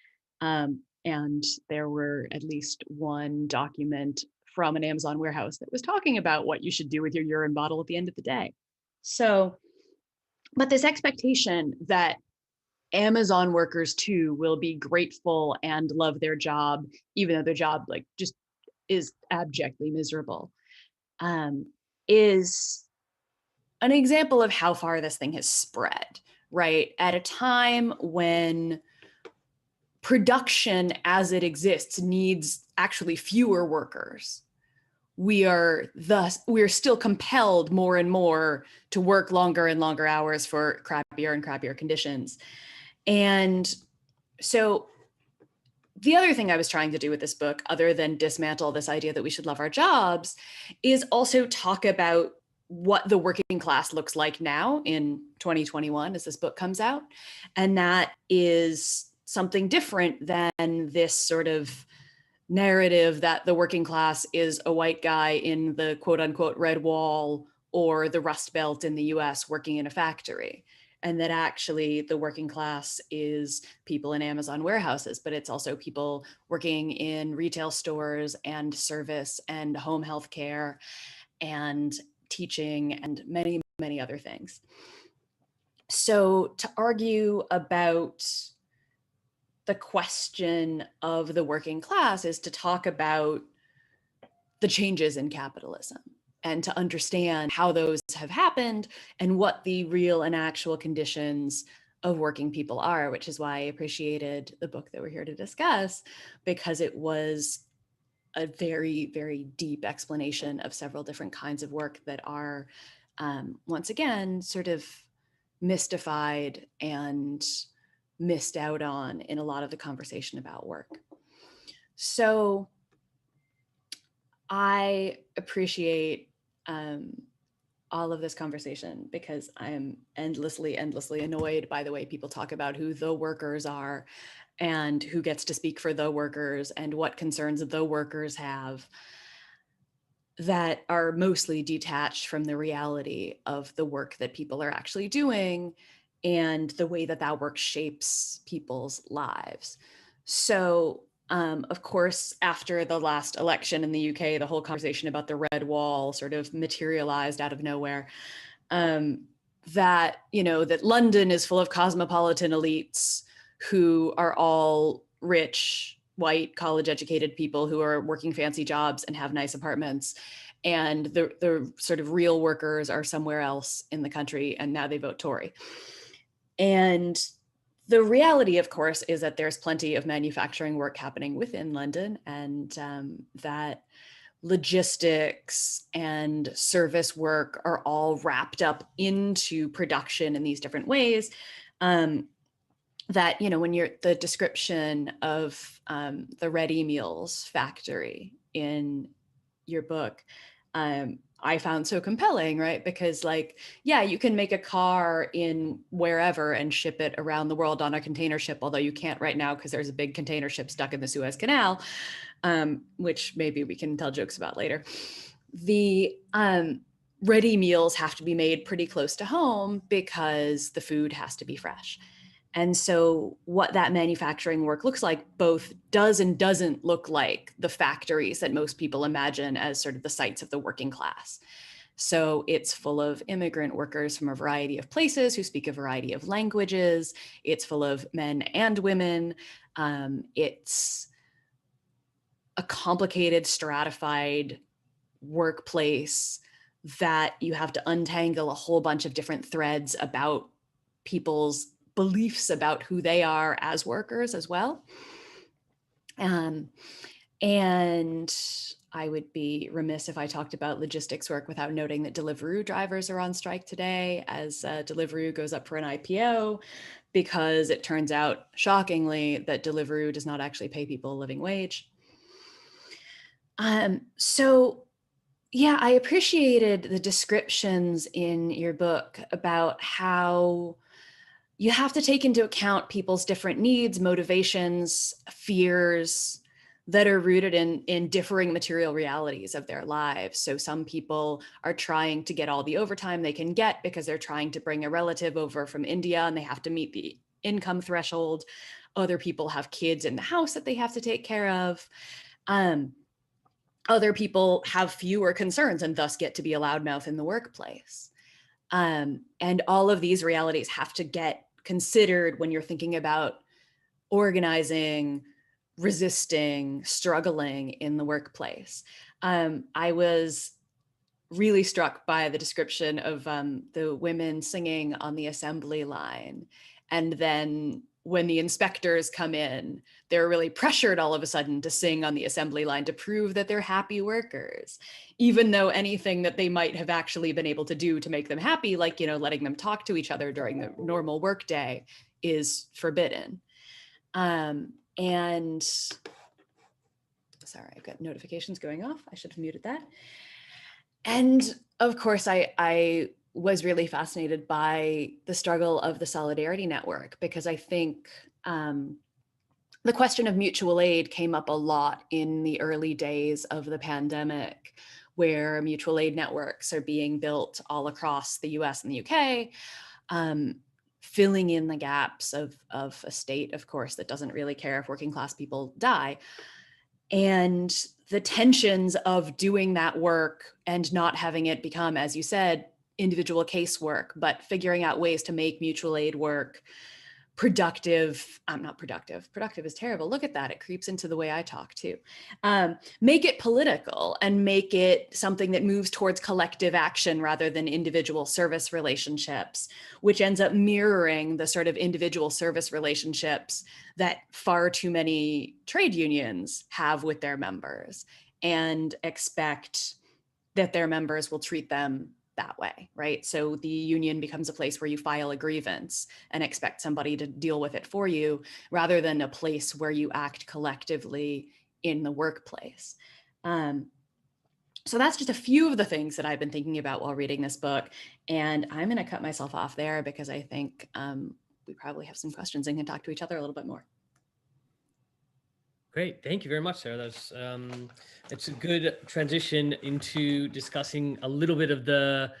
And there were at least one document from an Amazon warehouse that was talking about what you should do with your urine bottle at the end of the day. So, but this expectation that Amazon workers too will be grateful and love their job, even though their job like just is abjectly miserable, is an example of how far this thing has spread, right? At a time when production as it exists needs actually fewer workers, we are still compelled more and more to work longer and longer hours for crappier and crappier conditions. And so the other thing I was trying to do with this book, other than dismantle this idea that we should love our jobs, is also talk about what the working class looks like now in 2021 as this book comes out. And that is something different than this sort of narrative that the working class is a white guy in the quote unquote red wall or the Rust Belt in the US working in a factory. And that actually the working class is people in Amazon warehouses, but it's also people working in retail stores and service and home health care and teaching and many, many other things. So to argue about the question of the working class is to talk about the changes in capitalism and to understand how those have happened and what the real and actual conditions of working people are, which is why I appreciated the book that we're here to discuss, because it was a very, very deep explanation of several different kinds of work that are, once again, sort of mystified and missed out on in a lot of the conversation about work. So I appreciate all of this conversation because I am endlessly annoyed by the way people talk about who the workers are and who gets to speak for the workers and what concerns the workers have that are mostly detached from the reality of the work that people are actually doing and the way that that work shapes people's lives. So of course, after the last election in the UK, the whole conversation about the red wall sort of materialized out of nowhere. That, you know, that London is full of cosmopolitan elites who are all rich, white college educated people who are working fancy jobs and have nice apartments. And the sort of real workers are somewhere else in the country, and now they vote Tory. And the reality, of course, is that there's plenty of manufacturing work happening within London, and that logistics and service work are all wrapped up into production in these different ways. That, you know, when you're the description of the ready meals factory in your book, I found so compelling, right? Because like, yeah, you can make a car in wherever and ship it around the world on a container ship, although you can't right now because there's a big container ship stuck in the Suez Canal, which maybe we can tell jokes about later. The ready meals have to be made pretty close to home because the food has to be fresh. And so what that manufacturing work looks like both does and doesn't look like the factories that most people imagine as sort of the sites of the working class. So it's full of immigrant workers from a variety of places who speak a variety of languages. It's full of men and women. It's a complicated, stratified workplace that you have to untangle a whole bunch of different threads about people's beliefs about who they are as workers as well. And I would be remiss if I talked about logistics work without noting that Deliveroo drivers are on strike today as Deliveroo goes up for an IPO, because it turns out, shockingly, that Deliveroo does not actually pay people a living wage. So yeah, I appreciated the descriptions in your book about how you have to take into account people's different needs, motivations, fears that are rooted in differing material realities of their lives. So some people are trying to get all the overtime they can get because they're trying to bring a relative over from India and they have to meet the income threshold. Other people have kids in the house that they have to take care of. Other people have fewer concerns and thus get to be a loudmouth in the workplace. And all of these realities have to get considered when you're thinking about organizing, resisting, struggling in the workplace. I was really struck by the description of the women singing on the assembly line. And then when the inspectors come in, they're really pressured all of a sudden to sing on the assembly line to prove that they're happy workers, even though anything that they might have actually been able to do to make them happy, like, you know, letting them talk to each other during the normal workday, is forbidden. And sorry, I've got notifications going off. I should have muted that. And of course, I was really fascinated by the struggle of the Solidarity Network, because I think the question of mutual aid came up a lot in the early days of the pandemic, where mutual aid networks are being built all across the US and the UK, filling in the gaps of a state, of course, that doesn't really care if working class people die. And the tensions of doing that work and not having it become, as you said, individual casework, but figuring out ways to make mutual aid work productive. Not productive. Productive is terrible. Look at that. It creeps into the way I talk too. Make it political and make it something that moves towards collective action rather than individual service relationships, which ends up mirroring the sort of individual service relationships that far too many trade unions have with their members and expect that their members will treat them that way, right? So the union becomes a place where you file a grievance and expect somebody to deal with it for you, rather than a place where you act collectively in the workplace. So that's just a few of the things that I've been thinking about while reading this book. And I'm going to cut myself off there because I think we probably have some questions and can talk to each other a little bit more. Great, thank you very much, Sarah. That's it's a good transition into discussing a little bit of the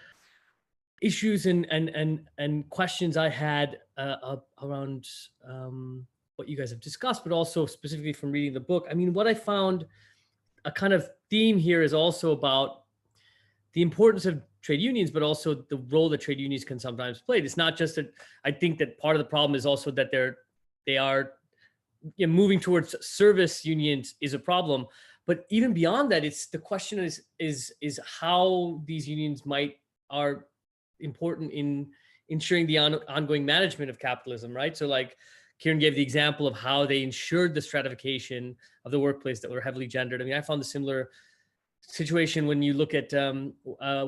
issues and questions I had around what you guys have discussed, but also specifically from reading the book. I mean, what I found a kind of theme here is also about the importance of trade unions, but also the role that trade unions can sometimes play. It's not just that. I think that part of the problem is also that they are moving towards service unions is a problem. But even beyond that, it's the question is how these unions are important in ensuring the ongoing management of capitalism, right? So like Kieran gave the example of how they ensured the stratification of the workplace that were heavily gendered. I mean, I found a similar situation when you look at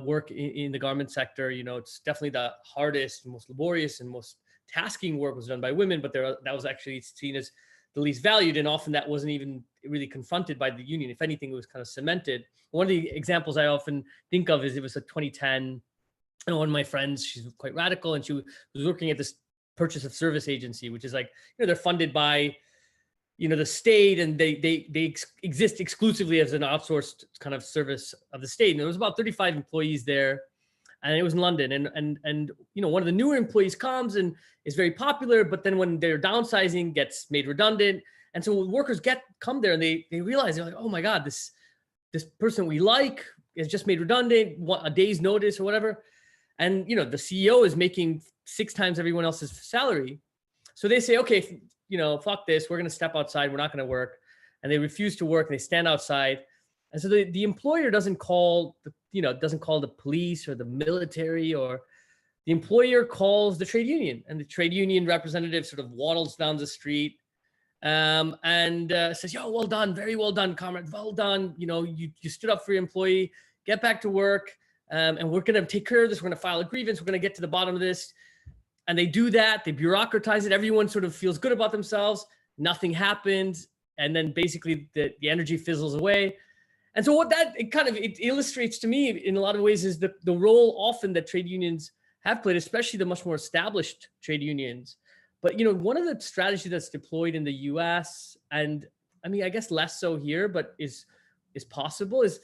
work in the garment sector. You know, it's definitely the hardest, most laborious, and most tasking work was done by women, but that was actually seen as the least valued, and often that wasn't even really confronted by the union. If anything, it was kind of cemented. One of the examples I often think of is it was a 2010, and one of my friends, she's quite radical, and she was working at this purchase of service agency, which is like, you know, they're funded by, you know, the state, and they exist exclusively as an outsourced kind of service of the state. And there was about 35 employees there, and it was in London. And you know, one of the newer employees comes and is very popular, but then when they're downsizing, gets made redundant. And so workers come there and they realize, they're like, oh my God, this person we like is just made redundant, a day's notice or whatever. And, you know, the CEO is making 6 times everyone else's salary. So they say, okay, you know, fuck this, we're going to step outside, we're not going to work. And they refuse to work and they stand outside. And so the employer doesn't call the police or the military, or the employer calls the trade union, and the trade union representative sort of waddles down the street and says, yo, well done, very well done, comrade, well done. You know, you stood up for your employee, get back to work. And we're going to take care of this. We're going to file a grievance. We're going to get to the bottom of this. And they do that. They bureaucratize it. Everyone sort of feels good about themselves. Nothing happens. And then basically the energy fizzles away. And so what it illustrates to me in a lot of ways is the role often that trade unions have played, especially the much more established trade unions. But, you know, one of the strategies that's deployed in the US, and I mean, I guess less so here, but is possible, is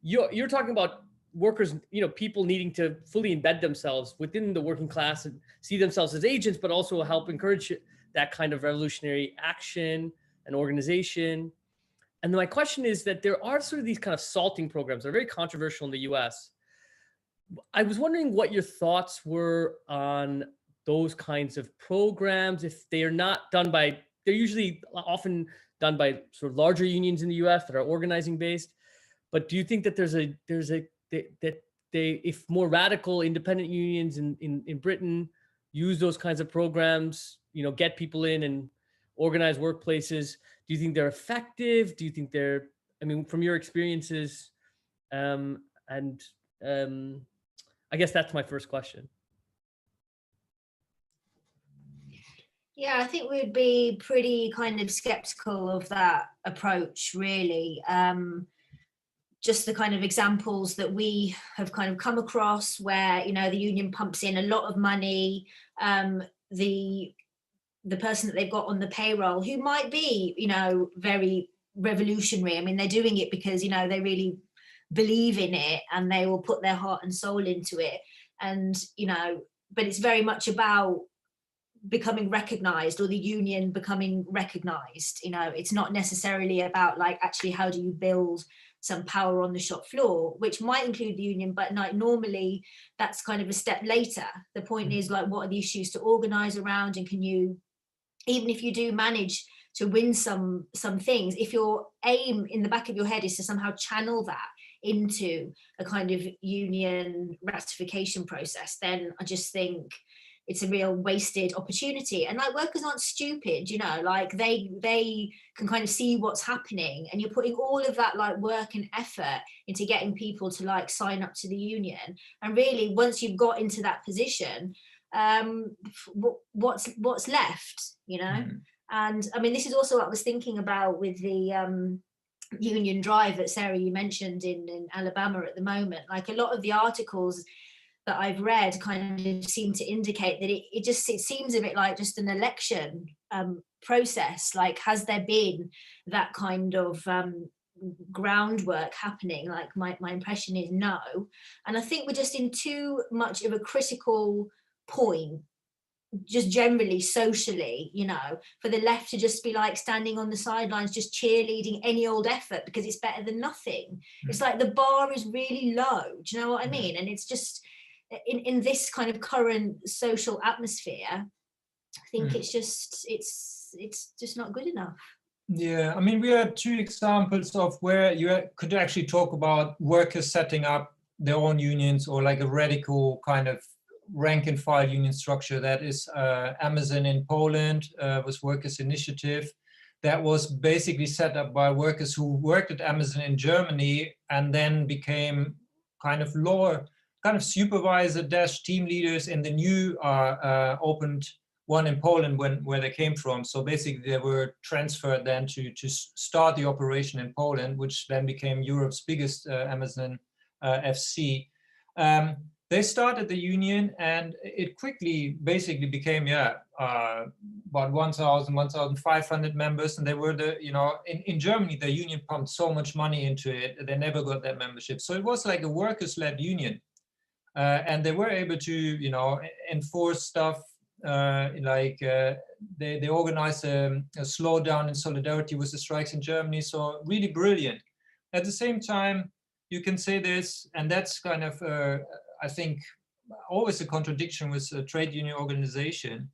you're talking about workers, you know, people needing to fully embed themselves within the working class and see themselves as agents, but also help encourage that kind of revolutionary action and organization. And my question is that there are sort of these kind of salting programs that are very controversial in the US. I was wondering what your thoughts were on those kinds of programs, if they are not done by, they're usually often done by sort of larger unions in the US that are organizing based. But do you think that if more radical independent unions in Britain use those kinds of programs, you know, get people in and organize workplaces, do you think they're effective? Do you think they're, I mean, from your experiences, I guess that's my first question. Yeah, I think we'd be pretty kind of skeptical of that approach, really. Just the kind of examples that we have kind of come across where, you know, the union pumps in a lot of money, the person that they've got on the payroll, who might be, you know, very revolutionary. I mean, they're doing it because, you know, they really believe in it and they will put their heart and soul into it. And, you know, but it's very much about becoming recognized, or the union becoming recognized. You know, it's not necessarily about like, actually, how do you build some power on the shop floor, which might include the union, but like normally that's kind of a step later. The point is like, what are the issues to organize around, and can you, even if you do manage to win some things, if your aim in the back of your head is to somehow channel that into a kind of union ratification process, then I just think it's a real wasted opportunity. And like, workers aren't stupid, you know, like they can kind of see what's happening, and you're putting all of that like work and effort into getting people to like sign up to the union. And really, once you've got into that position, what's left, you know? And I mean, this is also what I was thinking about with the union drive that Sarah, you mentioned in Alabama at the moment. Like, a lot of the articles that I've read kind of seem to indicate that it seems a bit like just an election process. Like, has there been that kind of groundwork happening? Like, my impression is no. And I think we're just in too much of a critical point, just generally socially, you know, for the left to just be like standing on the sidelines, just cheerleading any old effort because it's better than nothing. It's like the bar is really low. Do you know what I mean? And it's just in this kind of current social atmosphere, I think it's just, it's it's just not good enough. Yeah, I mean, we had two examples of where you could actually talk about workers setting up their own unions, or like a radical kind of rank and file union structure. That is Amazon in Poland was Workers' Initiative. That was basically set up by workers who worked at Amazon in Germany and then became kind of lower, kind of supervisor dash team leaders in the new opened one in Poland where they came from. So basically they were transferred then to start the operation in Poland, which then became Europe's biggest Amazon FC. They started the union, and it quickly basically became, about 1,000, 1,500 members. And they were in Germany, the union pumped so much money into it, they never got that membership. So it was like a workers-led union. And they were able to, enforce stuff they organized a slowdown in solidarity with the strikes in Germany. So really brilliant. At the same time, you can say this, and that's kind of, I think, always a contradiction with a trade union organization.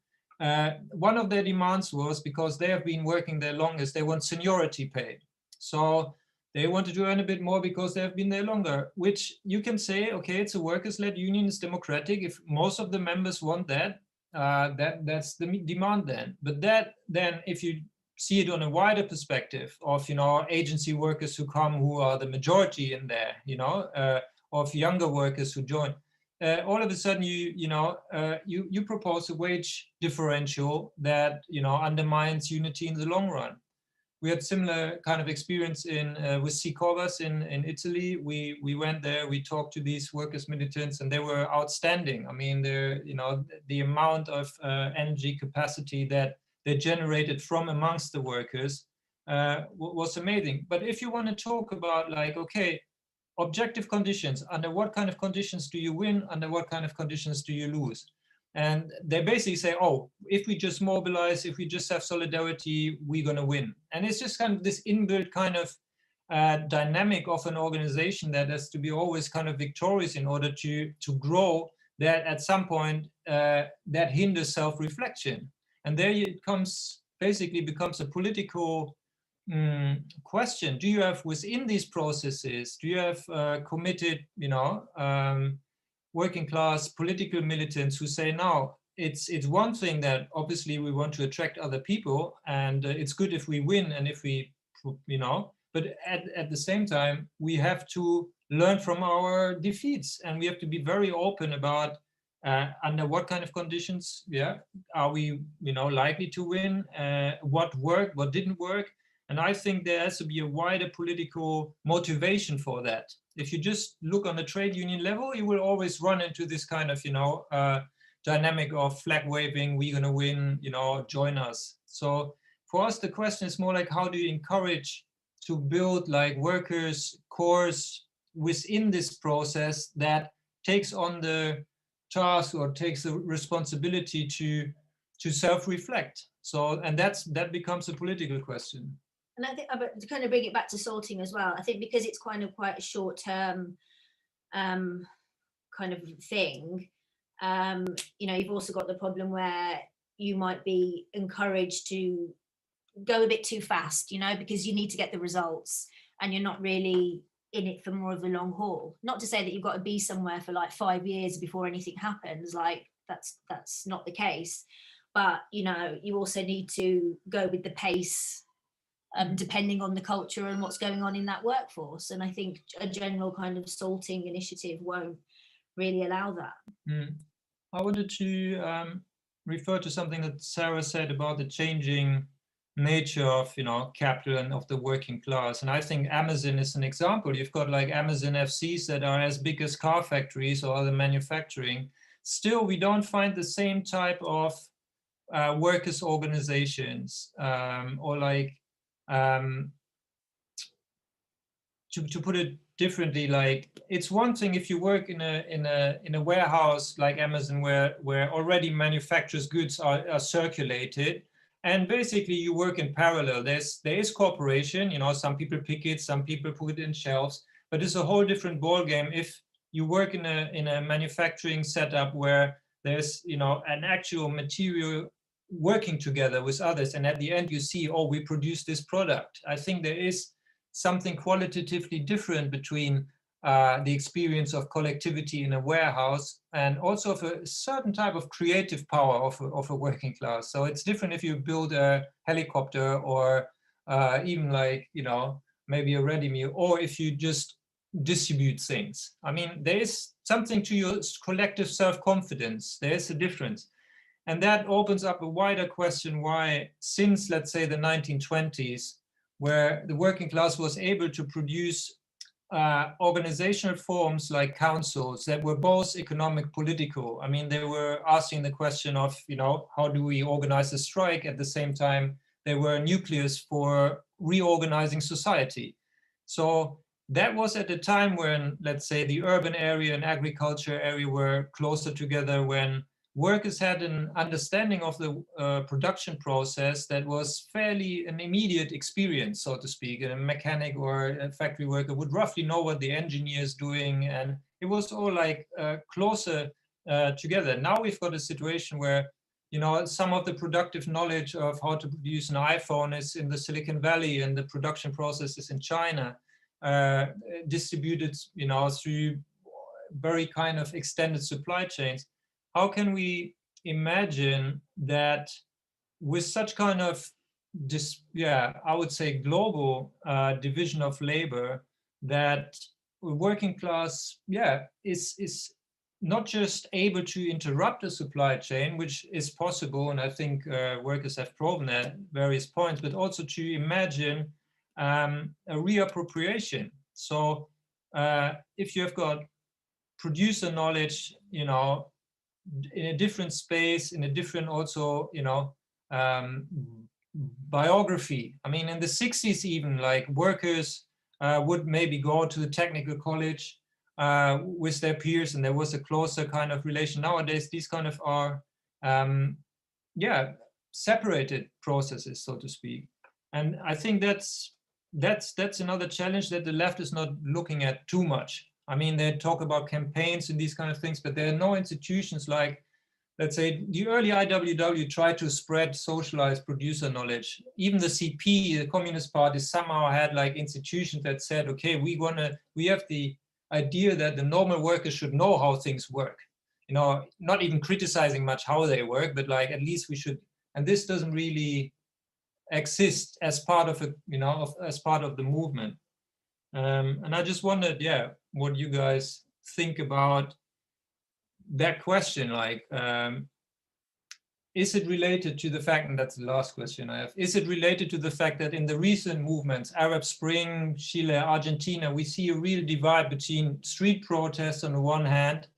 One of their demands was, because they have been working there longest, they want seniority pay. So they wanted to earn a bit more because they have been there longer, which you can say, okay, it's a workers-led union, it's democratic. If most of the members want that, that's the demand then. But that then, if you see it on a wider perspective of, agency workers who come, who are the majority in there, of younger workers who join, all of a sudden you propose a wage differential that undermines unity in the long run. We had similar kind of experience with Sikovas in Italy. We went there, we talked to these workers militants, and they were outstanding. I mean, the amount of energy capacity that they generated from amongst the workers was amazing. But if you want to talk about, like, okay, objective conditions, under what kind of conditions do you win, under what kind of conditions do you lose? And they basically say, oh, if we just mobilize, if we just have solidarity, we're going to win. And it's just kind of this inbuilt kind of dynamic of an organization that has to be always kind of victorious in order to grow, that at some point that hinders self-reflection. And there it basically becomes a political question. Do you have, within these processes, do you have committed, working class political militants who say, no, it's one thing that obviously we want to attract other people, and it's good if we win and if we, but at the same time, we have to learn from our defeats, and we have to be very open about under what kind of conditions, are we, likely to win, what worked, what didn't work. And I think there has to be a wider political motivation for that. If you just look on the trade union level, you will always run into this kind of, dynamic of flag waving, we're going to win, join us. So for us, the question is more like, how do you encourage to build like workers' cores within this process that takes on the task or takes the responsibility to self-reflect. So, and that becomes a political question. And I think, to kind of bring it back to sorting as well, I think because it's kind of quite a short-term kind of thing, you've also got the problem where you might be encouraged to go a bit too fast, because you need to get the results and you're not really in it for more of the long haul. Not to say that you've got to be somewhere for like 5 years before anything happens, like that's not the case. But, you also need to go with the pace depending on the culture and what's going on in that workforce. And I think a general kind of sorting initiative won't really allow that. I wanted to refer to something that Sarah said about the changing nature of capital and of the working class. And I think Amazon is an example. You've got like Amazon FCs that are as big as car factories or other manufacturing. Still, we don't find the same type of workers' organizations or like to put it differently, like it's one thing if you work in a warehouse like Amazon where already manufacturers' goods are circulated, and basically you work in parallel. There is cooperation, some people pick it, some people put it in shelves, but it's a whole different ballgame if you work in a manufacturing setup where there's an actual material working together with others. And at the end you see, oh, we produce this product. I think there is something qualitatively different between the experience of collectivity in a warehouse and also of a certain type of creative power of a working class. So it's different if you build a helicopter or even like, you know, maybe a ready meal, or if you just distribute things. I mean, there is something to your collective self-confidence. There is a difference. And that opens up a wider question why, since, let's say, the 1920s, where the working class was able to produce organizational forms like councils that were both economic, political. I mean, they were asking the question of, you know, how do we organize a strike? At the same time, they were a nucleus for reorganizing society. So that was at a time when, let's say, the urban area and agriculture area were closer together, when workers had an understanding of the production process that was fairly an immediate experience, so to speak. And a mechanic or a factory worker would roughly know what the engineer is doing, and it was all like closer together. Now we've got a situation where, you know, some of the productive knowledge of how to produce an iPhone is in the Silicon Valley, and the production process is in China, distributed, you know, through very kind of extended supply chains. How can we imagine that with such kind of I would say global division of labor, that working class, is not just able to interrupt the supply chain, which is possible, and I think workers have proven at various points, but also to imagine a reappropriation. So if you have got producer knowledge, you know, in a different space, in a different also, you know, biography. I mean, in the 60s even, like, workers would maybe go to the technical college with their peers, and there was a closer kind of relation. Nowadays, these kind of are, separated processes, so to speak. And I think that's another challenge that the left is not looking at too much. I mean, they talk about campaigns and these kind of things, but there are no institutions like, let's say, the early IWW tried to spread socialized producer knowledge. Even the CP, the Communist Party, somehow had like institutions that said, okay, we have the idea that the normal workers should know how things work. You know, not even criticizing much how they work, but like, at least we should, and this doesn't really exist as part of a, you know, as part of the movement. And I just wondered, what you guys think about that question. Like, is it related to the fact, and that's the last question I have, is it related to the fact that in the recent movements, Arab Spring, Chile, Argentina, we see a real divide between street protests on the one hand,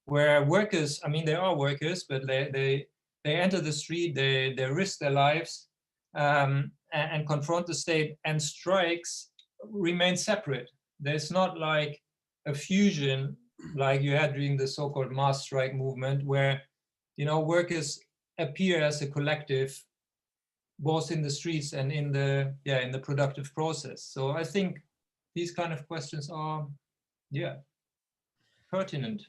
where workers, I mean, they are workers, but they enter the street, they risk their lives and confront the state, and strikes remain separate. There's not like a fusion like you had during the so-called mass strike movement, where, you know, workers appear as a collective both in the streets and in the productive process. So I think these kind of questions are pertinent.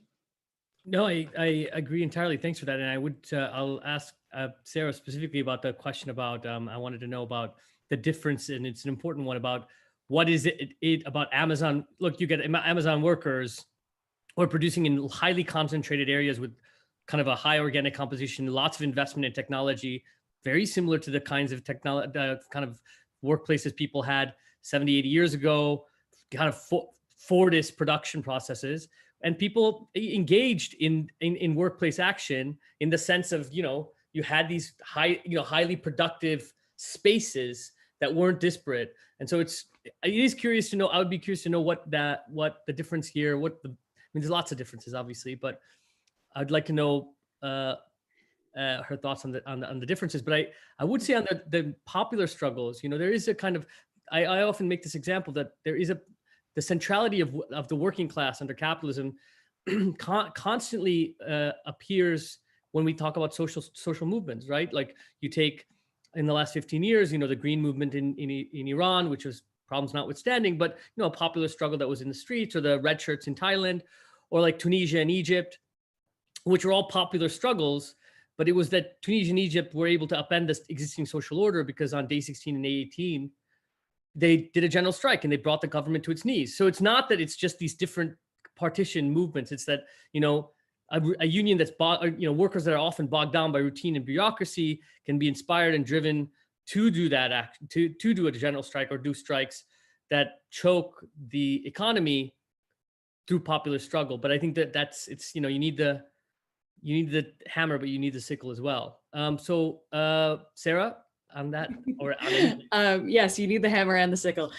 No, I agree entirely. Thanks for that. And I would I'll ask Sarah specifically about the question about I wanted to know about the difference, and it's an important one, about what is it about Amazon. Look, you get Amazon workers who are producing in highly concentrated areas with kind of a high organic composition, lots of investment in technology, very similar to the kinds of kind of workplaces people had 70, 80 years ago, kind of Fordist production processes, and people engaged in workplace action in the sense of, you know, you had these highly productive spaces that weren't disparate. And so it is curious to know, I would be curious to know what the difference here, I mean, there's lots of differences obviously, but I'd like to know her thoughts on the differences. But I would say on the popular struggles, you know, there is a kind of, I often make this example that there is the centrality of the working class under capitalism constantly appears when we talk about social movements, right? Like you take in the last 15 years, you know, the green movement in Iran, which was problems notwithstanding, but, you know, a popular struggle that was in the streets, or the red shirts in Thailand, or like Tunisia and Egypt, which are all popular struggles But it was that Tunisia and Egypt were able to upend this existing social order because on day 16 and day 18, they did a general strike and they brought the government to its knees. So it's not that it's just these different partition movements. It's that, a union that's, workers that are often bogged down by routine and bureaucracy can be inspired and driven to do that act, to do a general strike or do strikes that choke the economy through popular struggle. But I think you need the hammer, but you need the sickle as well. So Sarah, on that, or yes, you need the hammer and the sickle.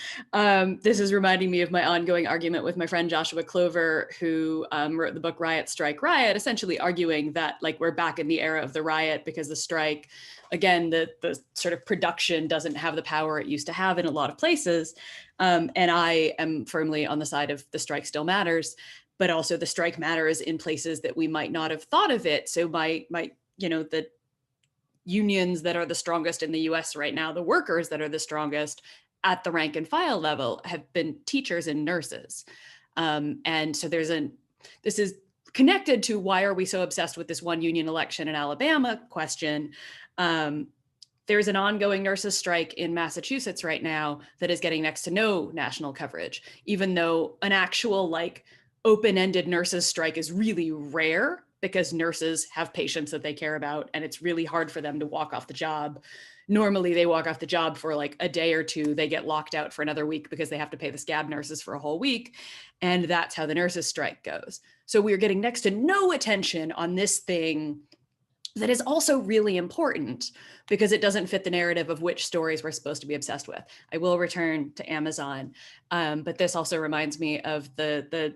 This is reminding me of my ongoing argument with my friend Joshua Clover, who wrote the book Riot, Strike, Riot, essentially arguing that like we're back in the era of the riot because the strike, again, the sort of production doesn't have the power it used to have in a lot of places. And I am firmly on the side of the strike still matters, but also the strike matters in places that we might not have thought of it. So the unions that are the strongest in the US right now, the workers that are the strongest at the rank and file level have been teachers and nurses. And so this is connected to why are we so obsessed with this one union election in Alabama question. There's an ongoing nurses strike in Massachusetts right now that is getting next to no national coverage, even though an actual like open-ended nurses strike is really rare because nurses have patients that they care about and it's really hard for them to walk off the job. Normally they walk off the job for like a day or two, they get locked out for another week because they have to pay the scab nurses for a whole week. And that's how the nurses strike goes. So we're getting next to no attention on this thing that is also really important because it doesn't fit the narrative of which stories we're supposed to be obsessed with. I will return to Amazon, but this also reminds me of the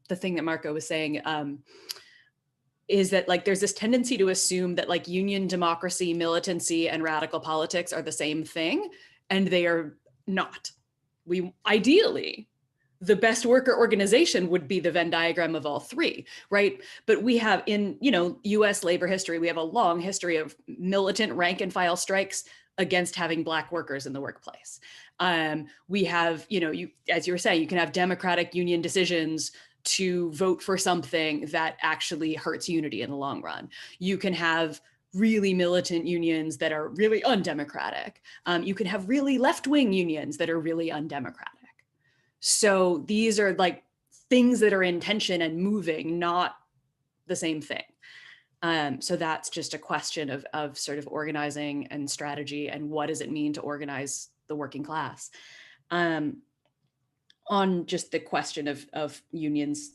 thing that Marco was saying, is that like there's this tendency to assume that like union democracy, militancy, and radical politics are the same thing, and they are not. Ideally, the best worker organization would be the Venn diagram of all three, right? But we have in US labor history, we have a long history of militant rank and file strikes against having Black workers in the workplace. We have, as you were saying, you can have democratic union decisions to vote for something that actually hurts unity in the long run. You can have really militant unions that are really undemocratic. You can have really left-wing unions that are really undemocratic. So these are like things that are in tension and moving, not the same thing. So that's just a question of sort of organizing and strategy and what does it mean to organize the working class. On just the question of unions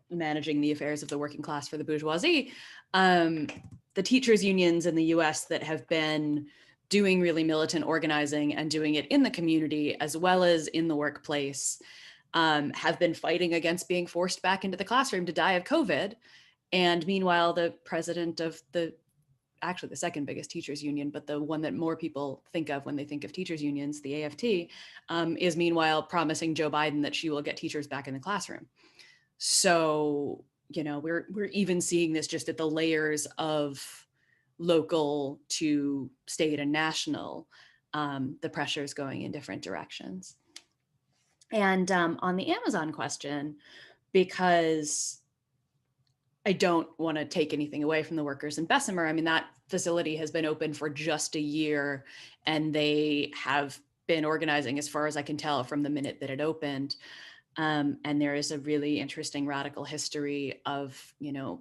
managing the affairs of the working class for the bourgeoisie, the teachers' unions in the US that have been doing really militant organizing and doing it in the community as well as in the workplace have been fighting against being forced back into the classroom to die of COVID. And meanwhile, the president of actually the second biggest teachers union, but the one that more people think of when they think of teachers unions, the AFT, is meanwhile promising Joe Biden that she will get teachers back in the classroom. So, we're even seeing this just at the layers of local to state and national, the pressures going in different directions. And on the Amazon question, because I don't want to take anything away from the workers in Bessemer. I mean, that facility has been open for just a year and they have been organizing as far as I can tell from the minute that it opened. And there is a really interesting radical history of,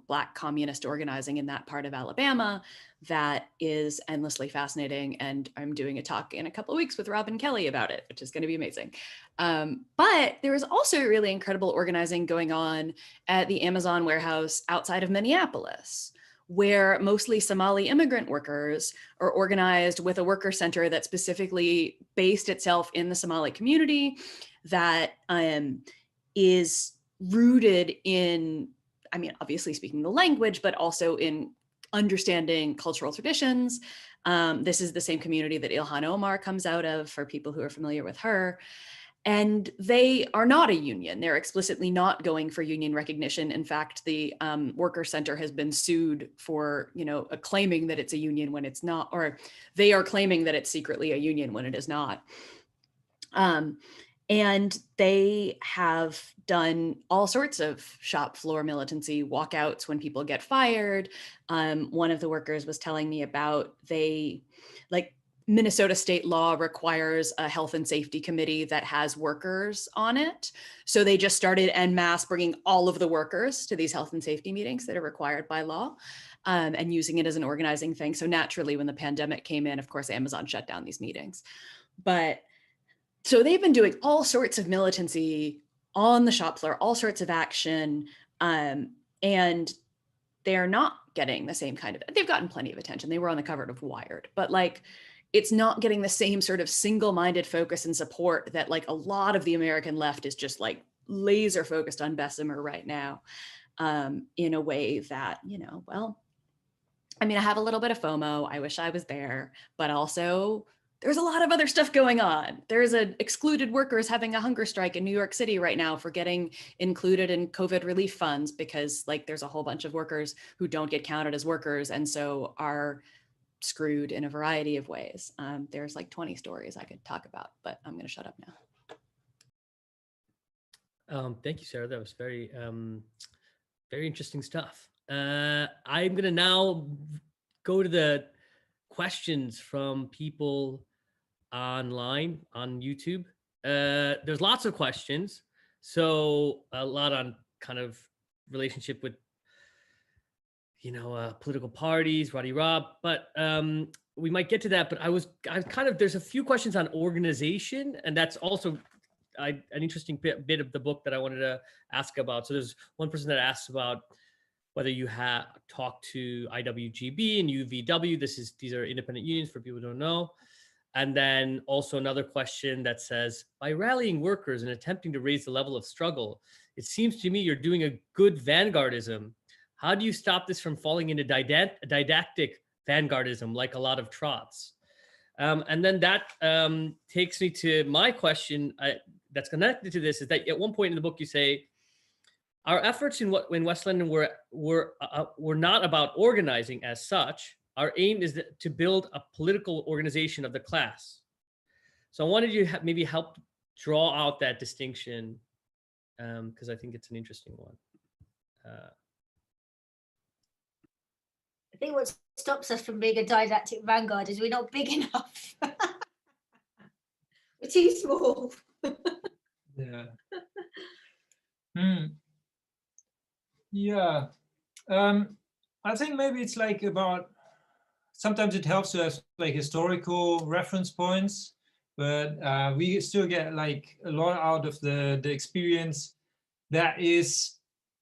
Black communist organizing in that part of Alabama that is endlessly fascinating. And I'm doing a talk in a couple of weeks with Robin Kelly about it, which is going to be amazing. But there is also really incredible organizing going on at the Amazon warehouse outside of Minneapolis, where mostly Somali immigrant workers are organized with a worker center that specifically based itself in the Somali community that is rooted in, obviously speaking the language, but also in understanding cultural traditions. This is the same community that Ilhan Omar comes out of, for people who are familiar with her. And they are not a union. They're explicitly not going for union recognition. In fact, the Worker Center has been sued for, claiming that it's a union when it's not, or they are claiming that it's secretly a union when it is not. And they have done all sorts of shop floor militancy, walkouts when people get fired. One of the workers was telling me about Minnesota state law requires a health and safety committee that has workers on it. So they just started en masse bringing all of the workers to these health and safety meetings that are required by law, and using it as an organizing thing. So naturally, when the pandemic came in, of course, Amazon shut down these meetings. But so they've been doing all sorts of militancy on the shop floor, all sorts of action, and they're not getting the same kind of, they've gotten plenty of attention. They were on the cover of Wired, but like, it's not getting the same sort of single-minded focus and support that like a lot of the American left is just like laser focused on Bessemer right now, in a way that, you know, well, I mean, I have a little bit of FOMO. I wish I was there, but also there's a lot of other stuff going on. There's excluded workers having a hunger strike in New York City right now for getting included in COVID relief funds, because like there's a whole bunch of workers who don't get counted as workers and so are screwed in a variety of ways. There's like 20 stories I could talk about, but I'm going to shut up now. Thank you, Sarah. That was very, very interesting stuff. I'm going to now go to the questions from people online on YouTube. There's lots of questions. So a lot on kind of relationship with, you know, political parties, Rob, but we might get to that. But there's a few questions on organization, and that's also an interesting bit of the book that I wanted to ask about. So there's one person that asks about whether you have talked to IWGB and UVW. These are independent unions for people who don't know. And then also another question that says, by rallying workers and attempting to raise the level of struggle, it seems to me you're doing a good vanguardism. How do you stop this from falling into didactic vanguardism like a lot of trots? And then that takes me to my question that's connected to this, is that at one point in the book you say, our efforts in West London were not about organizing as such. Our aim is to build a political organization of the class. So I wanted you to maybe help draw out that distinction, because I think it's an interesting one. I think what stops us from being a didactic vanguard is we're not big enough. We're too small. Yeah. Yeah. I think maybe it's like about, sometimes it helps to have like historical reference points, but we still get like a lot out of the experience that is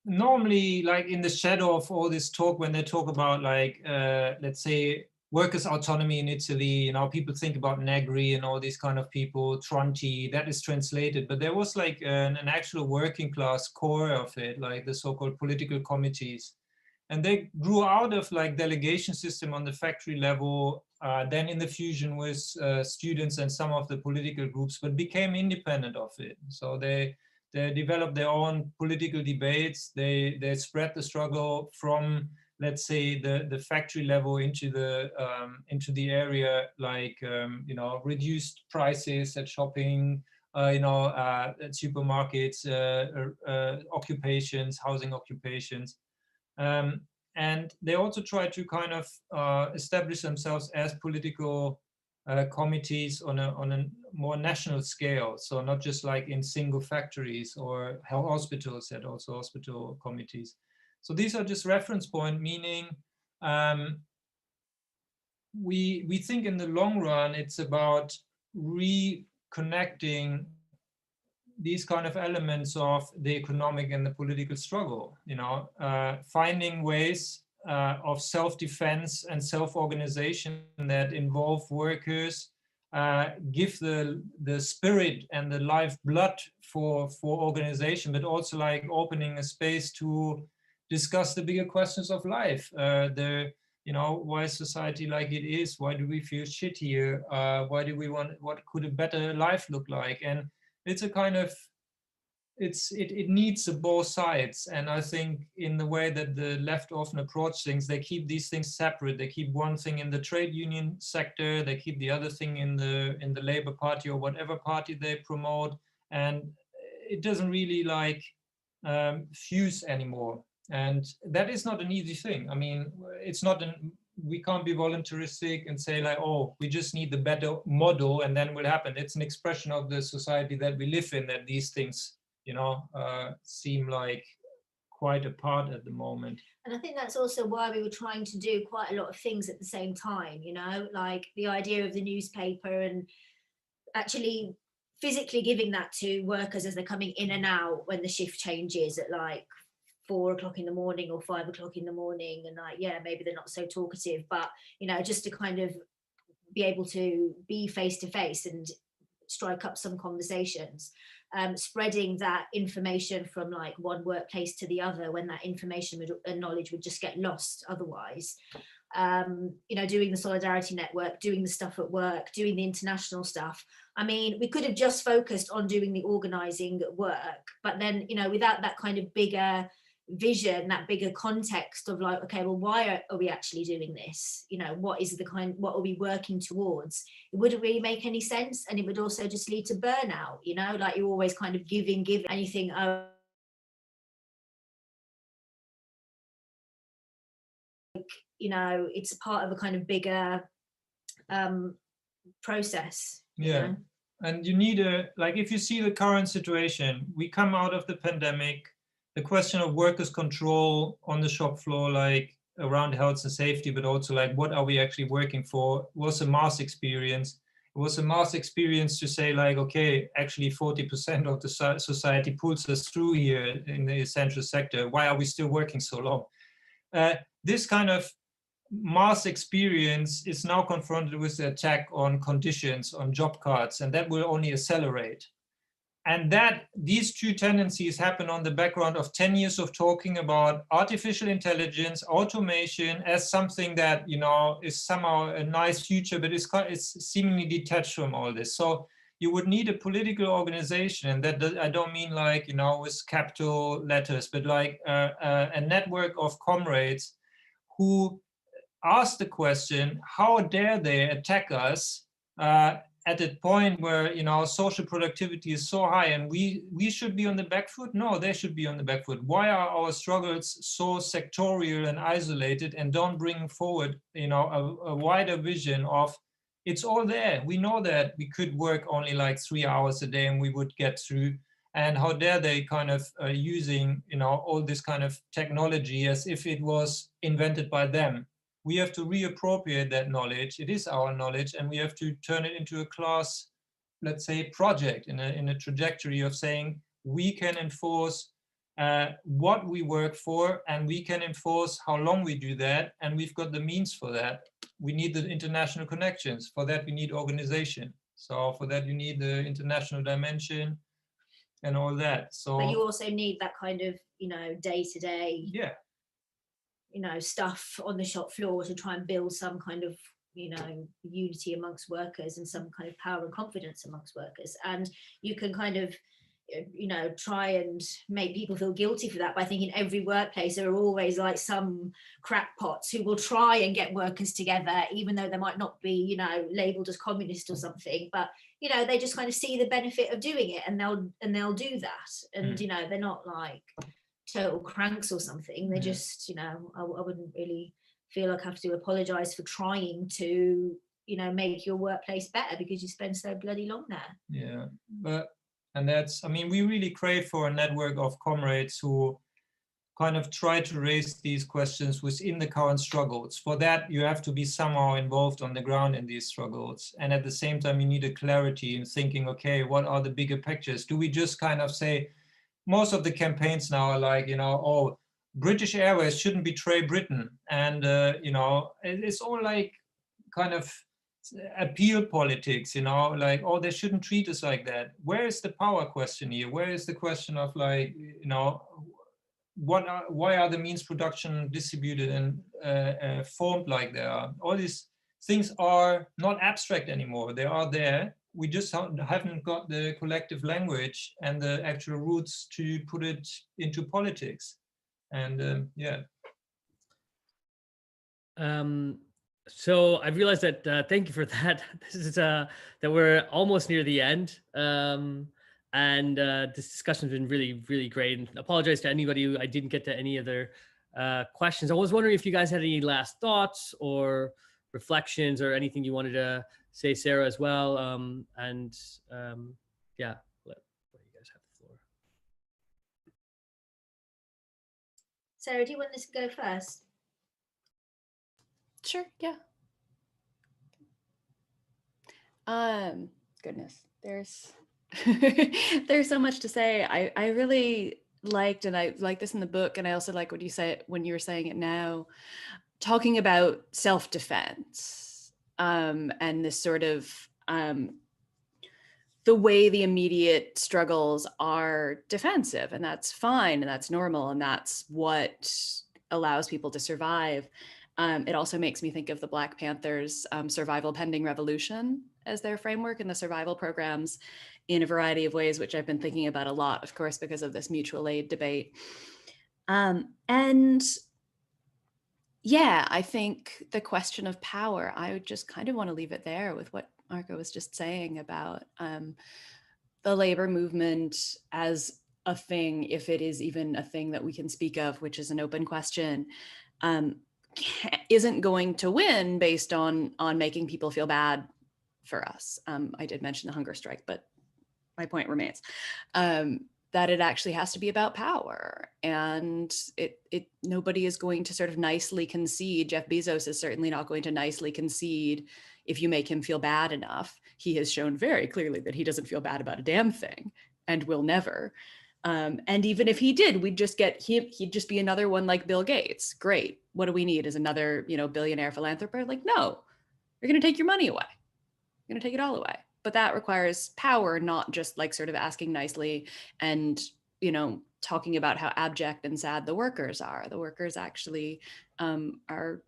normally like in the shadow of all this talk, when they talk about like, let's say, workers' autonomy in Italy, you know, people think about Negri and all these kind of people, Tronti, that is translated, but there was like an actual working class core of it, like the so-called political committees. And they grew out of like delegation system on the factory level, then in the fusion with students and some of the political groups, but became independent of it. So they developed their own political debates. They spread the struggle from, let's say, the factory level into the area, like you know, reduced prices at shopping, you know, at supermarkets, occupations, housing occupations. And they also try to kind of establish themselves as political committees on a more national scale. So not just like in single factories or hospitals, that also hospital committees. So these are just reference point, meaning we think in the long run, it's about reconnecting these kind of elements of the economic and the political struggle, you know, finding ways of self-defense and self-organization that involve workers, give the spirit and the lifeblood for organization, but also like opening a space to discuss the bigger questions of life. You know, why is society like it is? Why do we feel shit here? Why do we want, what could a better life look like? And it's a kind of, it needs both sides. And I think in the way that the left often approach things, they keep these things separate. They keep one thing in the trade union sector, they keep the other thing in the Labour Party or whatever party they promote, and it doesn't really like fuse anymore. And that is not an easy thing. I mean, it's not we can't be voluntaristic and say like, oh, we just need the better model and then it will happen. It's an expression of the society that we live in, that these things, you know, seem like quite apart at the moment. And I think that's also why we were trying to do quite a lot of things at the same time, you know, like the idea of the newspaper and actually physically giving that to workers as they're coming in and out when the shift changes at like 4 o'clock in the morning or 5 o'clock in the morning, and like, yeah, maybe they're not so talkative, but you know, just to kind of be able to be face to face and strike up some conversations, spreading that information from like one workplace to the other when that information and knowledge would just get lost otherwise. You know, doing the solidarity network, doing the stuff at work, doing the international stuff. I mean, we could have just focused on doing the organising work, but then, you know, without that kind of bigger vision, that bigger context of like, okay, well, why are we actually doing this? You know, what are we working towards? It wouldn't really make any sense, and it would also just lead to burnout, you know, like you're always kind of giving, and you think, oh, you know, it's a part of a kind of bigger process. Yeah. You know? And you need like, if you see the current situation, we come out of the pandemic, the question of workers' control on the shop floor, like around health and safety, but also like, what are we actually working for, was a mass experience. It was a mass experience to say like, okay, actually 40% of the society pulls us through here in the essential sector. Why are we still working so long? This kind of mass experience is now confronted with the attack on conditions, on job cards, and that will only accelerate. And that these two tendencies happen on the background of 10 years of talking about artificial intelligence, automation as something that, you know, is somehow a nice future, but it's seemingly detached from all this. So you would need a political organization, and that I don't mean like, you know, with capital letters, but like a network of comrades who ask the question, how dare they attack us at a point where, you know, social productivity is so high and we should be on the back foot? No, they should be on the back foot. Why are our struggles so sectorial and isolated and don't bring forward, you know, a wider vision of it's all there. We know that we could work only like 3 hours a day and we would get through. And how dare they kind of using, you know, all this kind of technology as if it was invented by them. We have to reappropriate that knowledge. It is our knowledge, and we have to turn it into a class, let's say, project in a trajectory of saying we can enforce what we work for, and we can enforce how long we do that, and we've got the means for that. We need the international connections. For that, we need organization. So for that, you need the international dimension and all that. So, but you also need that kind of, you know, day-to-day, yeah, you know, stuff on the shop floor to try and build some kind of, you know, unity amongst workers and some kind of power and confidence amongst workers. And you can kind of, you know, try and make people feel guilty for that by thinking every workplace there are always like some crackpots who will try and get workers together, even though they might not be, you know, labeled as communist or something, but you know, they just kind of see the benefit of doing it, and they'll do that. And you know, they're not like total cranks or something. They just, you know, I wouldn't really feel like I have to apologize for trying to, you know, make your workplace better because you spend so bloody long there. Yeah, and that's, I mean, we really crave for a network of comrades who kind of try to raise these questions within the current struggles. For that, you have to be somehow involved on the ground in these struggles. And at the same time, you need a clarity in thinking, okay, what are the bigger pictures? Do we just kind of say, most of the campaigns now are like, you know, oh, British Airways shouldn't betray Britain. And, you know, it's all like kind of appeal politics, you know, like, oh, they shouldn't treat us like that. Where is the power question here? Where is the question of like, you know, why are the means production distributed and formed like they are? All these things are not abstract anymore. They are there. We just haven't got the collective language and the actual roots to put it into politics. And yeah. So I realized that, thank you for that. This is that we're almost near the end. And this discussion has been really, really great. And apologize to anybody who I didn't get to any other questions. I was wondering if you guys had any last thoughts or reflections or anything you wanted to say, Sarah, as well. Yeah, let you guys have the floor. Sarah, do you want this to go first? Sure, yeah. Goodness, there's there's so much to say. I really liked, and I like this in the book, and I also like what you said when you were saying it now, talking about self-defense, and this sort of the way the immediate struggles are defensive, and that's fine, and that's normal, and that's what allows people to survive. It also makes me think of the Black Panthers' survival pending revolution as their framework, and the survival programs in a variety of ways, which I've been thinking about a lot, of course, because of this mutual aid debate. And yeah, I think the question of power, I would just kind of want to leave it there with what Marco was just saying about the labor movement as a thing, if it is even a thing that we can speak of, which is an open question, isn't going to win based on making people feel bad for us. I did mention the hunger strike, but my point remains that it actually has to be about power, and nobody is going to sort of nicely concede. Jeff Bezos is certainly not going to nicely concede if you make him feel bad enough. He has shown very clearly that he doesn't feel bad about a damn thing, and will never. And even if he did, we'd just get he'd just be another one like Bill Gates. Great. What do we need? Is another, billionaire philanthropist? Like, no, you're going to take your money away. You're going to take it all away. But that requires power, not just like sort of asking nicely and, talking about how abject and sad the workers are. The workers actually are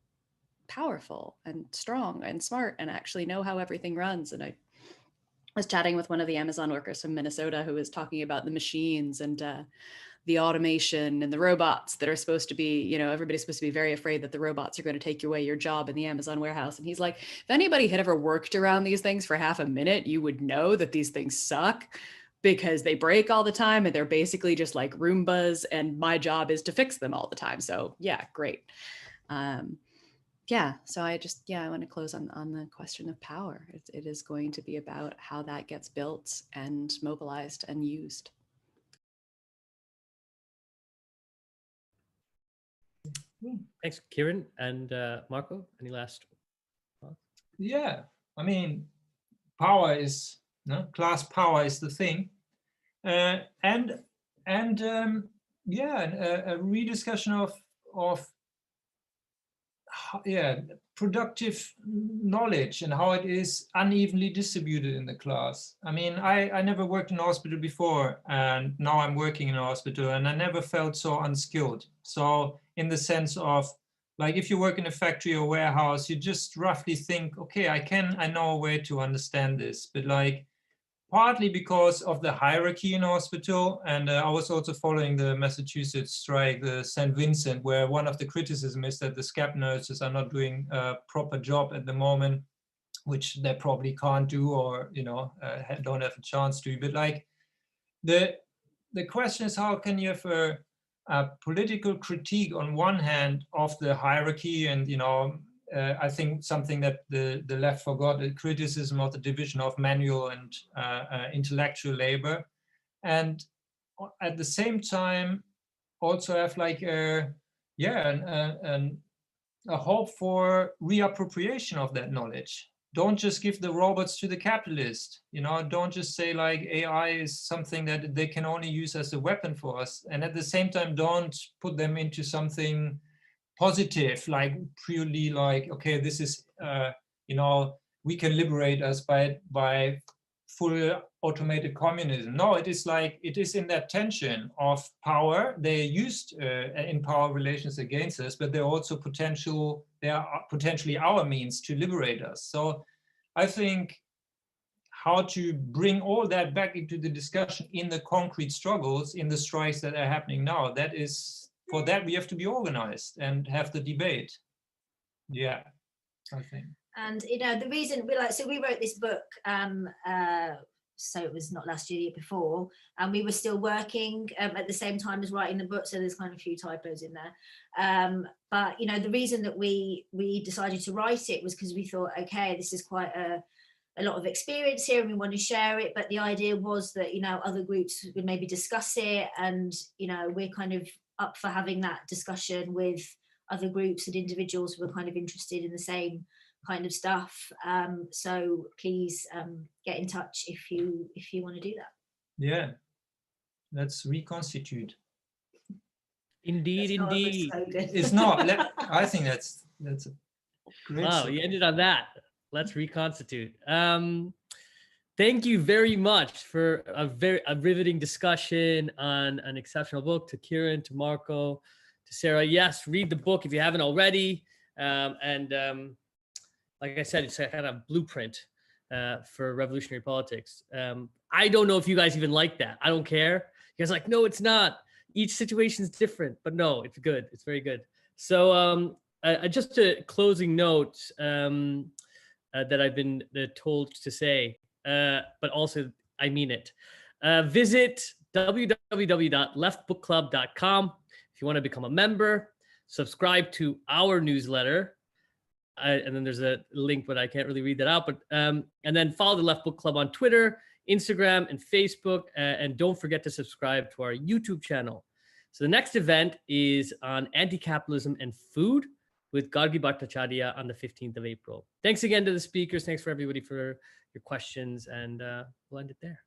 powerful and strong and smart and actually know how everything runs. And I was chatting with one of the Amazon workers from Minnesota who was talking about the machines and the automation and the robots that are supposed to be, everybody's supposed to be very afraid that the robots are going to take away your job in the Amazon warehouse. And he's like, if anybody had ever worked around these things for half a minute, you would know that these things suck because they break all the time and they're basically just like Roombas, and my job is to fix them all the time. So yeah, great. Yeah, so I want to close on the question of power. It is going to be about how that gets built and mobilized and used. Thanks, Kieran and Marco. Any last thoughts? Yeah, I mean, power is class power is the thing, a rediscussion of productive knowledge and how it is unevenly distributed in the class. I mean, I never worked in a hospital before, and now I'm working in a hospital, and I never felt so unskilled. So in the sense of, like, if you work in a factory or warehouse, you just roughly think, okay, I know a way to understand this, but like, partly because of the hierarchy in hospital. And I was also following the Massachusetts strike, the St. Vincent, where one of the criticism is that the scab nurses are not doing a proper job at the moment, which they probably can't do, or, don't have a chance to. But like, the question is, how can you have a political critique on one hand of the hierarchy and, I think something that the left forgot, the criticism of the division of manual and intellectual labor, and at the same time also have like a hope for reappropriation of that knowledge. Don't just give the robots to the capitalist, don't just say like AI is something that they can only use as a weapon for us, and at the same time don't put them into something positive, like purely like, okay, this is we can liberate us by full automated communism. No, it is like, it is in that tension of power. They're used in power relations against us, but they're also they are potentially our means to liberate us. So I think how to bring all that back into the discussion in the concrete struggles, in the strikes that are happening now, that is, for that we have to be organized and have the debate. Yeah, I think. And the reason we wrote this book so it was not last year, the year before, and we were still working at the same time as writing the book, so there's kind of a few typos in there. But you know, the reason that we decided to write it was because we thought, okay, this is quite a lot of experience here and we want to share it, but the idea was that, you know, other groups would maybe discuss it, and you know, we're kind of up for having that discussion with other groups and individuals who are kind of interested in the same kind of stuff. So please get in touch if you want to do that. Yeah, let's reconstitute. Indeed, That's not a good indeed. slogan. It's not. I think that's a great. Wow, you ended on that. Let's reconstitute. Thank you very much for a riveting discussion on an exceptional book. To Kieran, to Marco, to Sarah. Yes, read the book if you haven't already. Like I said, it's a kind of blueprint for revolutionary politics. I don't know if you guys even like that. I don't care. You guys are like, no, it's not. Each situation is different, but no, it's good. It's very good. So just a closing note that I've been told to say, but also I mean it. Visit www.leftbookclub.com if you want to become a member. Subscribe to our newsletter. And then there's a link, but I can't really read that out. But and then follow the Left Book Club on Twitter, Instagram, and Facebook. And don't forget to subscribe to our YouTube channel. So the next event is on anti-capitalism and food with Gargi Bhattacharya on the 15th of April. Thanks again to the speakers. Thanks for everybody for your questions, and we'll end it there.